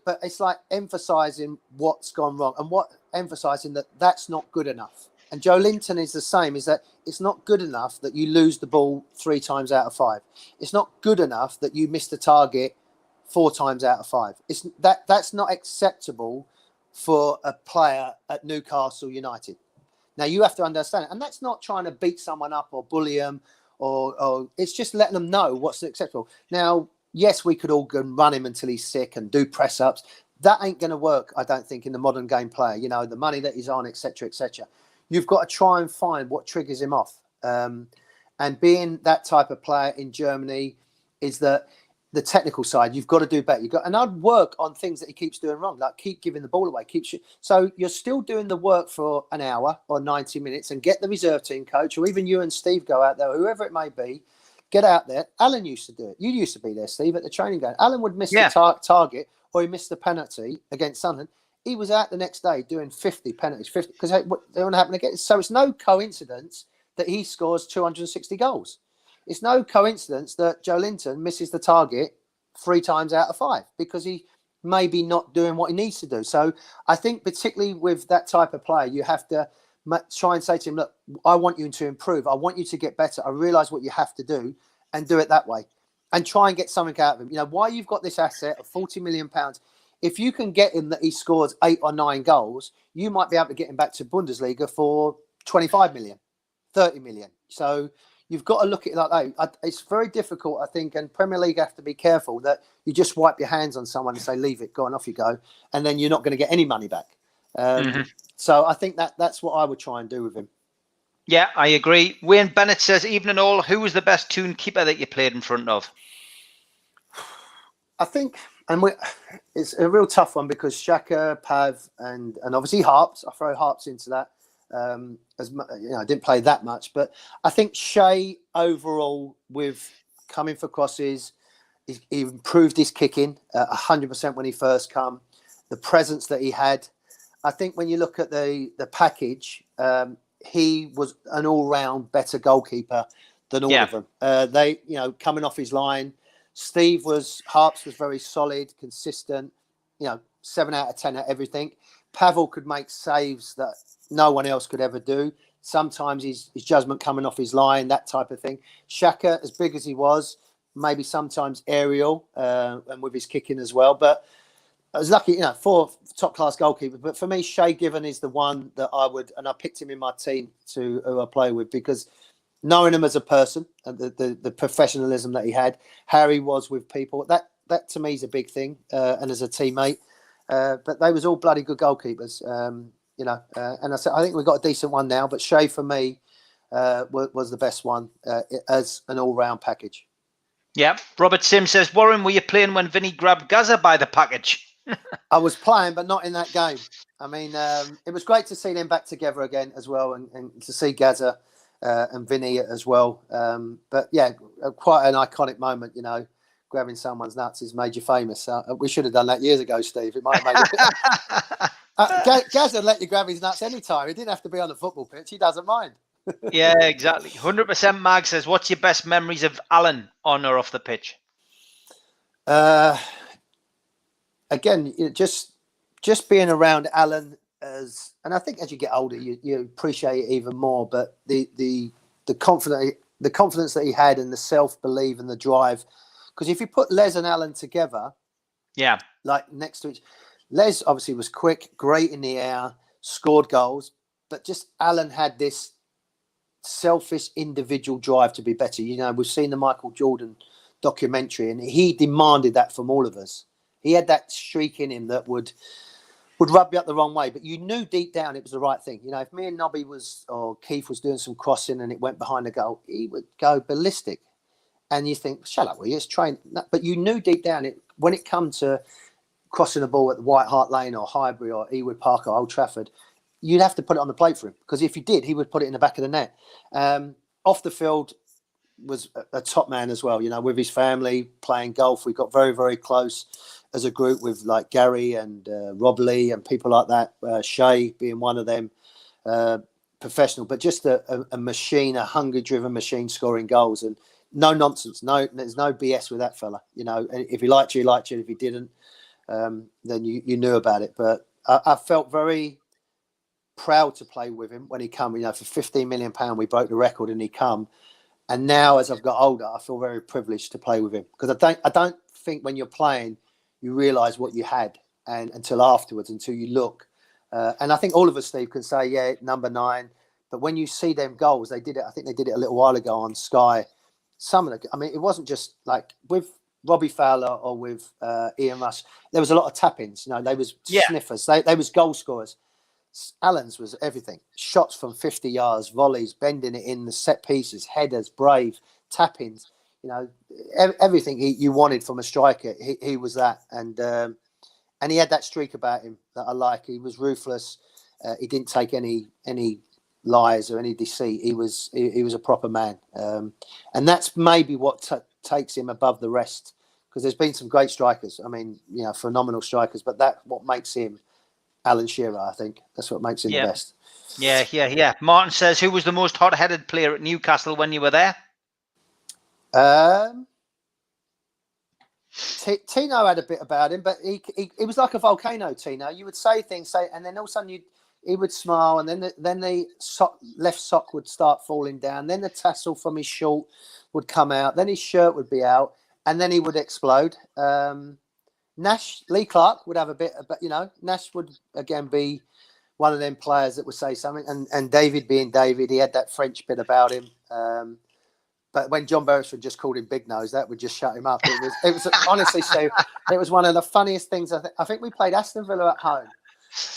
But it's like emphasising what's gone wrong and emphasising that that's not good enough. And Joe Linton is the same, is that it's not good enough that you lose the ball 3 times out of 5. It's not good enough that you miss the target 4 times out of 5. That's not acceptable for a player at Newcastle United. Now, you have to understand it. And that's not trying to beat someone up or bully them, or it's just letting them know what's acceptable. Now, yes, we could all go and run him until he's sick and do press-ups. That ain't going to work, I don't think, in the modern game player. The money that he's on, etc., etc. You've got to try and find what triggers him off. And being that type of player in Germany is that the technical side, you've got to do better. And I'd work on things that he keeps doing wrong, like keep giving the ball away, so you're still doing the work for an hour or 90 minutes and get the reserve team coach, or even you and Steve go out there, whoever it may be, get out there. Alan used to do it. You used to be there, Steve, at the training game. Alan would miss the target, or he missed the penalty against Sunderland. He was out the next day doing 50 penalties, because they don't happen again. So it's no coincidence that he scores 260 goals. It's no coincidence that Joe Linton misses the target 3 times out of 5 because he may be not doing what he needs to do. So I think particularly with that type of player, you have to try and say to him, look, I want you to improve. I want you to get better. I realise what you have to do, and do it that way. And try and get something out of him. Why you've got this asset of £40 million, if you can get him that he scores 8 or 9 goals, you might be able to get him back to Bundesliga for 25 million, 30 million. So you've got to look at it like that. It's very difficult, I think, and Premier League have to be careful that you just wipe your hands on someone and say, leave it, go on, off you go, and then you're not going to get any money back. So I think that's what I would try and do with him. Yeah, I agree. Wayne Bennett says, evening all, who was the best Toon keeper that you played in front of? I think, it's a real tough one because Shaka, Pav, and obviously Harps. I throw Harps into that. I didn't play that much, but I think Shay overall, with coming for crosses, he improved his kicking 100% when he first come. The presence that he had, I think when you look at the package, he was an all-round better goalkeeper than all of them. They, coming off his line, Harps was very solid, consistent, 7 out of 10 at everything. Pavel could make saves that no one else could ever do. Sometimes his judgment coming off his line, that type of thing. Shaka, as big as he was, maybe sometimes aerial and with his kicking as well. But I was lucky, 4 top-class goalkeepers. But for me, Shay Given is the one that I would, and I picked him in my team who I play with because knowing him as a person and the professionalism that he had, how he was with people, that to me is a big thing, and as a teammate. But they was all bloody good goalkeepers, and I think we've got a decent one now. But Shay, for me, was the best one as an all-round package. Yeah. Robert Sims says, Warren, were you playing when Vinny grabbed Gaza by the package? I was playing, but not in that game. I mean, it was great to see them back together again as well, and to see Gaza and Vinny as well. But yeah, quite an iconic moment, grabbing someone's nuts has made you famous. We should have done that years ago, Steve. It might have made it. Gaza let you grab his nuts anytime. He didn't have to be on the football pitch. He doesn't mind. Yeah, exactly. 100% Mag says, what's your best memories of Alan on or off the pitch? Again, just being around Alan, and I think as you get older, you appreciate it even more. But the confidence that he had, and the self-belief and the drive. Because if you put Les and Alan together, like next to each, Les obviously was quick, great in the air, scored goals, but just Alan had this selfish individual drive to be better. We've seen the Michael Jordan documentary, and he demanded that from all of us. He had that streak in him that would rub you up the wrong way, but you knew deep down it was the right thing. If me and Nobby or Keith was doing some crossing and it went behind the goal, he would go ballistic. And you think, shut up, will you? It's trained. But you knew deep down when it come to crossing the ball at the White Hart Lane or Highbury or Ewood Park or Old Trafford, you'd have to put it on the plate for him, because if you did, he would put it in the back of the net. Off the field was a top man as well, with his family playing golf. We got very, very close as a group with like Gary and Rob Lee and people like that, Shay being one of them, professional, but just a machine, a hunger-driven machine scoring goals, and no nonsense. There's no BS with that fella. If he liked you, he liked you. If he didn't, then you knew about it. But I felt very proud to play with him when he come. For £15 million, we broke the record, and he come. And now, as I've got older, I feel very privileged to play with him, because I don't think when you're playing you realise what you had, and until afterwards, until you look. And I think all of us, Steve, can say, yeah, number 9. But when you see them goals, they did it. I think they did it a little while ago on Sky. It wasn't just like with Robbie Fowler or with Ian Rush. There was a lot of tap-ins. They was sniffers. They was goal scorers. Allen's was everything. Shots from 50 yards, volleys, bending it in, the set pieces, headers, brave, tap-ins. Everything you wanted from a striker, he was that. And he had that streak about him that I like. He was ruthless. He didn't take any lies or any deceit. He was a proper man. And that's maybe what takes him above the rest, because there's been some great strikers. Phenomenal strikers, but that's what makes him Alan Shearer, I think. That's what makes him the best. Yeah. Martin says, who was the most hot-headed player at Newcastle when you were there? Tino had a bit about him, but he was like a volcano, Tino. You would say things, and then all of a sudden he would smile, and then the left sock would start falling down. Then the tassel from his short would come out. Then his shirt would be out, and then he would explode. Lee Clark would have a bit, but Nash would again be one of them players that would say something. And David being David, he had that French bit about him. But when John Beresford just called him Big Nose, that would just shut him up. It was honestly, Steve, it was one of the funniest things. I think we played Aston Villa at home.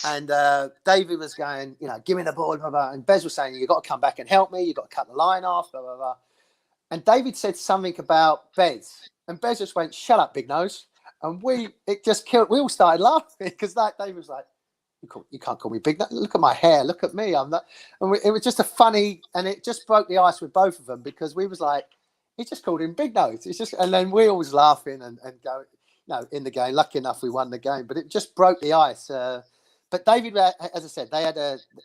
And David was going, give me the ball, blah, blah. And Bez was saying, you've got to come back and help me. You've got to cut the line off, blah, blah, blah. And David said something about Bez. And Bez just went, shut up, big nose. And it just killed. We all started laughing because David was like, you can't call me big nose. Look at my hair. Look at me. I'm not. And it was just a funny, and it just broke the ice with both of them because we was like, he just called him big nose. It's just, and then we all was laughing and going, in the game. Lucky enough, we won the game, but it just broke the ice. But David, as I said,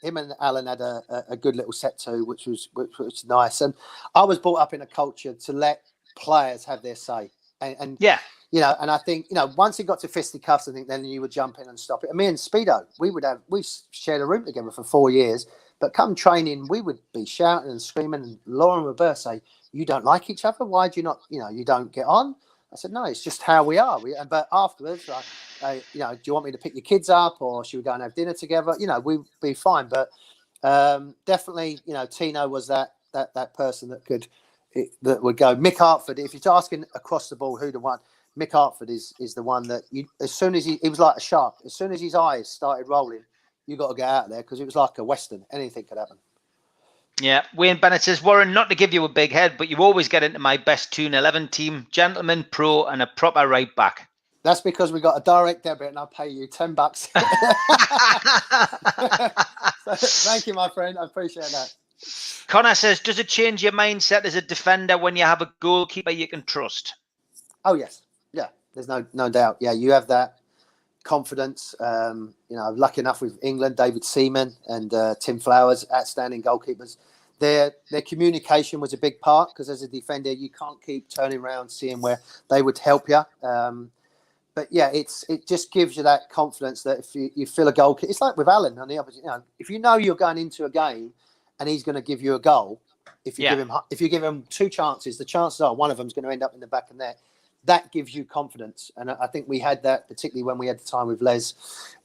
him and Alan had a good little set too, which was nice. And I was brought up in a culture to let players have their say. And yeah, and I think once it got to fisticuffs, I think then you would jump in and stop it. And me and Speedo, we shared a room together for 4 years. But come training, we would be shouting and screaming. And Lauren would burst say, "You don't like each other? Why do you not? You don't get on?" I said, "No, it's just how we are." But afterwards, do you want me to pick your kids up, or should we go and have dinner together? We'd be fine. But definitely, Tino was that person that would go. Mick Hartford, if you're asking across the ball who the one, Mick Hartford is the one that as soon as he was like a shark. As soon as his eyes started rolling, you got to get out of there because it was like a Western. Anything could happen. Yeah, Wayne Bennett says, Warren, not to give you a big head, but you always get into my best Toon 11 team, gentleman, pro, and a proper right back. That's because we got a direct debit and I'll pay you $10. So, thank you, my friend. I appreciate that. Connor says, does it change your mindset as a defender when you have a goalkeeper you can trust? Oh, yes. Yeah, there's no doubt. Yeah, you have that confidence. Lucky enough with England, David Seaman and Tim Flowers, outstanding goalkeepers. Their communication was a big part because as a defender, you can't keep turning around, seeing where they would help you. But yeah, it just gives you that confidence that if you feel a goal, it's like with Alan on the opposite. If you're going into a game and he's going to give you a goal, if you give him two chances, the chances are one of them is going to end up in the back of the net. That gives you confidence, and I think we had that particularly when we had the time with Les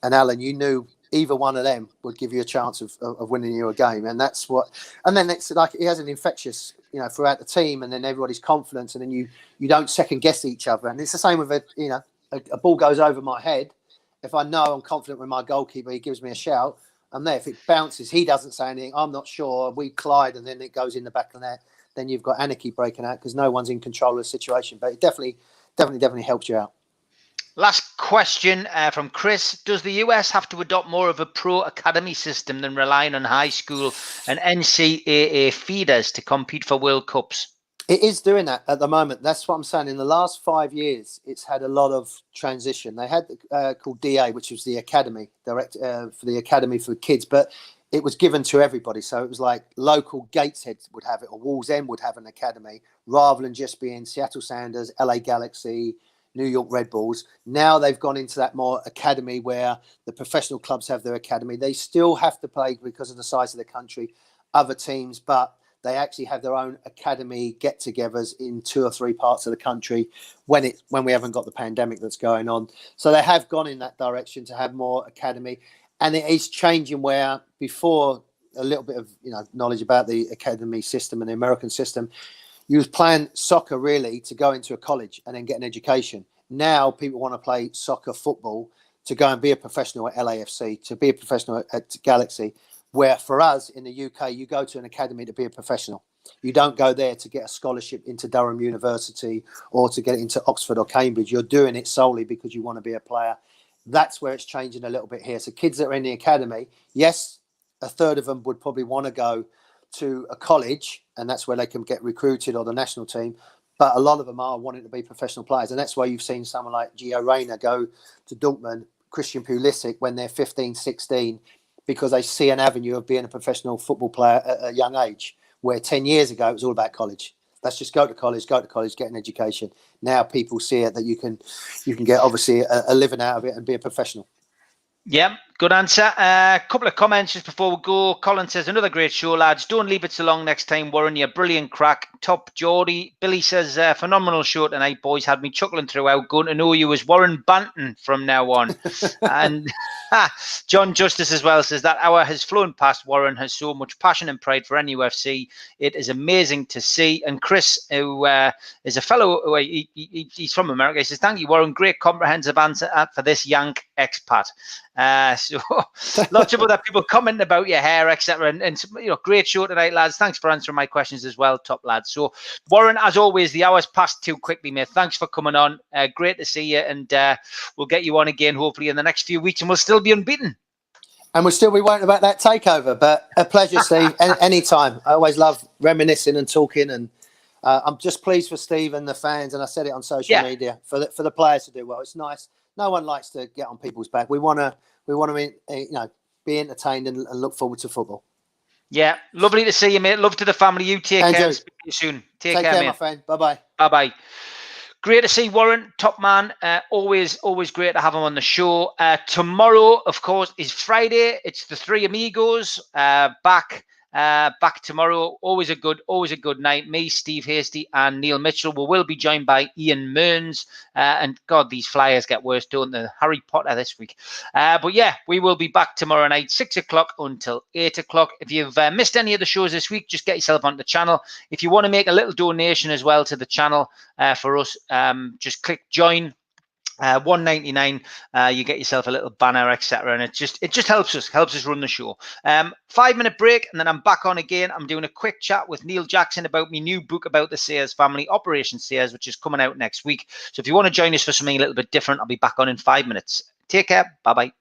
and Alan. You knew either one of them would give you a chance of winning you a game, and that's what. And then it's like he has an infectious, throughout the team, and then everybody's confidence, and then you don't second guess each other. And it's the same with a ball goes over my head. If I know I'm confident with my goalkeeper, he gives me a shout. I'm there. If it bounces, he doesn't say anything. I'm not sure. We collide, and then it goes in the back of the net. Then you've got anarchy breaking out because no one's in control of the situation. But it definitely helps you out. Last question from Chris. Does the US have to adopt more of a pro academy system than relying on high school and NCAA feeders to compete for World Cups? It is doing that at the moment. That's what I'm saying. In the last 5 years, it's had a lot of transition. They had called DA, which was the academy, direct for the academy for kids, but it was given to everybody. So it was like local Gateshead would have it, or Wall's End would have an academy, rather than just being Seattle Sounders, LA Galaxy, New York Red Bulls. Now they've gone into that more academy where the professional clubs have their academy. They still have to play, because of the size of the country, other teams, but they actually have their own academy get-togethers in 2 or 3 parts of the country when we haven't got the pandemic that's going on. So they have gone in that direction to have more academy. And it is changing where before, a little bit of knowledge about the academy system and the American system, you was playing soccer really to go into a college and then get an education. Now people want to play soccer, football to go and be a professional at LAFC, to be a professional at Galaxy, where for us in the UK, you go to an academy to be a professional. You don't go there to get a scholarship into Durham University or to get into Oxford or Cambridge. You're doing it solely because you want to be a player. That's where it's changing a little bit here. So kids that are in the academy, yes, a third of them would probably want to go to a college, and that's where they can get recruited, or the national team. But a lot of them are wanting to be professional players. And that's why you've seen someone like Gio Reyna go to Dortmund, Christian Pulisic when they're 15, 16, because they see an avenue of being a professional football player at a young age, where 10 years ago it was all about college. Let's just go to college, get an education. Now people see it that you can get obviously a living out of it and be a professional. Yeah, good answer. A couple of comments just before we go. Colin says, another great show, lads. Don't leave it so long next time, Warren. You're brilliant crack. Top Geordie. Billy says, phenomenal show tonight, boys. Had me chuckling throughout. Going to know you as Warren Banton from now on. And John Justice as well says that hour has flown past. Warren has so much passion and pride for NUFC. It is amazing to see. And Chris, who is a fellow, he's from America, he says, thank you, Warren. Great comprehensive answer for this Yank expat. So lots of other people commenting about your hair, etc. And great show tonight, lads. Thanks for answering my questions as well, top lads. So Warren, as always, the hour's passed too quickly, mate. Thanks for coming on. Great to see you, and we'll get you on again hopefully in the next few weeks, and we'll still be unbeaten. And we'll still be waiting about that takeover. But a pleasure, Steve. Anytime. I always love reminiscing and talking, and I'm just pleased for Steve and the fans. And I said it on social media for the players to do well. It's nice. No one likes to get on people's back. We want to be entertained and look forward to football. Yeah, lovely to see you, mate. Love to the family. You take care. Speak to you soon. Take care, mate. My friend. Bye-bye. Bye-bye. Great to see Warren, top man. Always great to have him on the show. Tomorrow, of course, is Friday. It's the Three Amigos back tomorrow. Always a good night. Me, Steve Hasty, and Neil Mitchell. We will be joined by Ian Mearns. And God, these flyers get worse, don't they? Harry Potter this week. But yeah, we will be back tomorrow night, 6 o'clock until 8 o'clock. If you've missed any of the shows this week, just get yourself on the channel. If you want to make a little donation as well to the channel for us, just click join. $1.99, you get yourself a little banner, etc., and it just helps us run the show. 5-minute break, and then I'm back on again. I'm doing a quick chat with Neil Jackson about my new book about the Sayers family, Operation Sayers, which is coming out next week. So if you want to join us for something a little bit different, I'll be back on in 5 minutes. Take care. Bye bye.